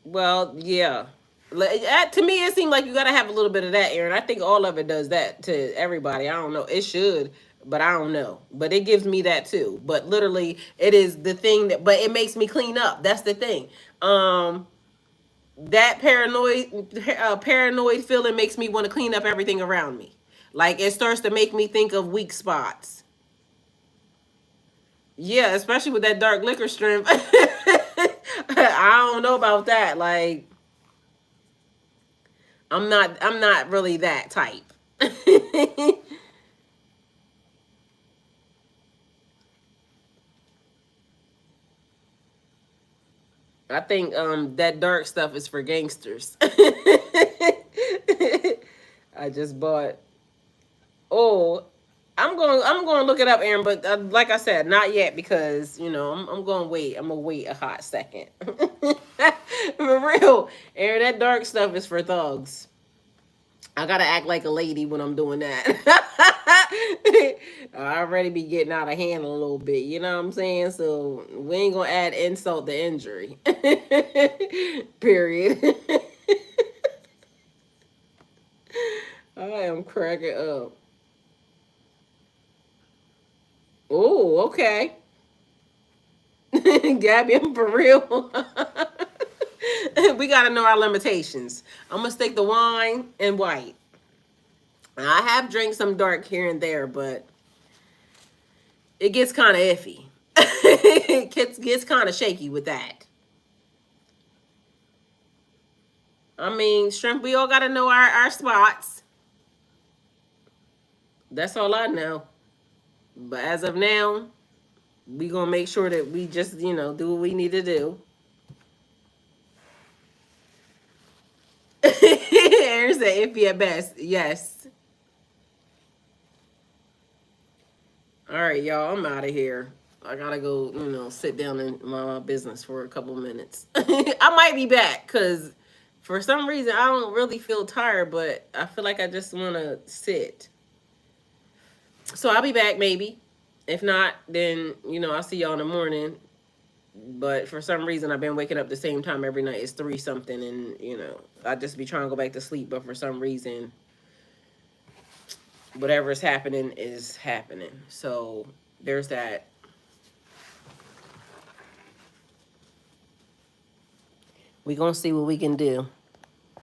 Well, yeah. To me, it seemed like you gotta have a little bit of that, Aaron. I think all of it does that to everybody. I don't know. It should, but I don't know. But it gives me that too. But literally, it is the thing that. But it makes me clean up. That's the thing. That paranoid feeling makes me want to clean up everything around me. Like it starts to make me think of weak spots. Yeah, especially with that dark liquor strength. I don't know about that. Like I'm not really that type. I think that dark stuff is for gangsters. I just bought. Oh, I'm going to look it up, Aaron. But like I said, not yet because I'm going to wait. I'm gonna wait a hot second. For real, Aaron. That dark stuff is for thugs. I gotta act like a lady when I'm doing that. I already be getting out of hand a little bit, you know what I'm saying? So we ain't gonna add insult to injury. Period. I am cracking up. Oh, okay. Gabby, I'm for real. We gotta know our limitations. I'm gonna stick to wine and white. I have drank some dark here and there, but it gets kind of iffy. It gets kind of shaky with that. I mean, shrimp, we all got to know our spots. That's all I know. But as of now, we going to make sure that we just, do what we need to do. Aaron said iffy at best. Yes. All right, y'all, I'm out of here. I gotta go, sit down in my business for a couple minutes. I might be back because for some reason I don't really feel tired, but I feel like I just want to sit. So I'll be back maybe. If not, then I'll see y'all in the morning. But for some reason I've been waking up the same time every night. It's 3 something, and I just be trying to go back to sleep, but for some reason whatever is happening is happening. So there's that. We gonna see what we can do.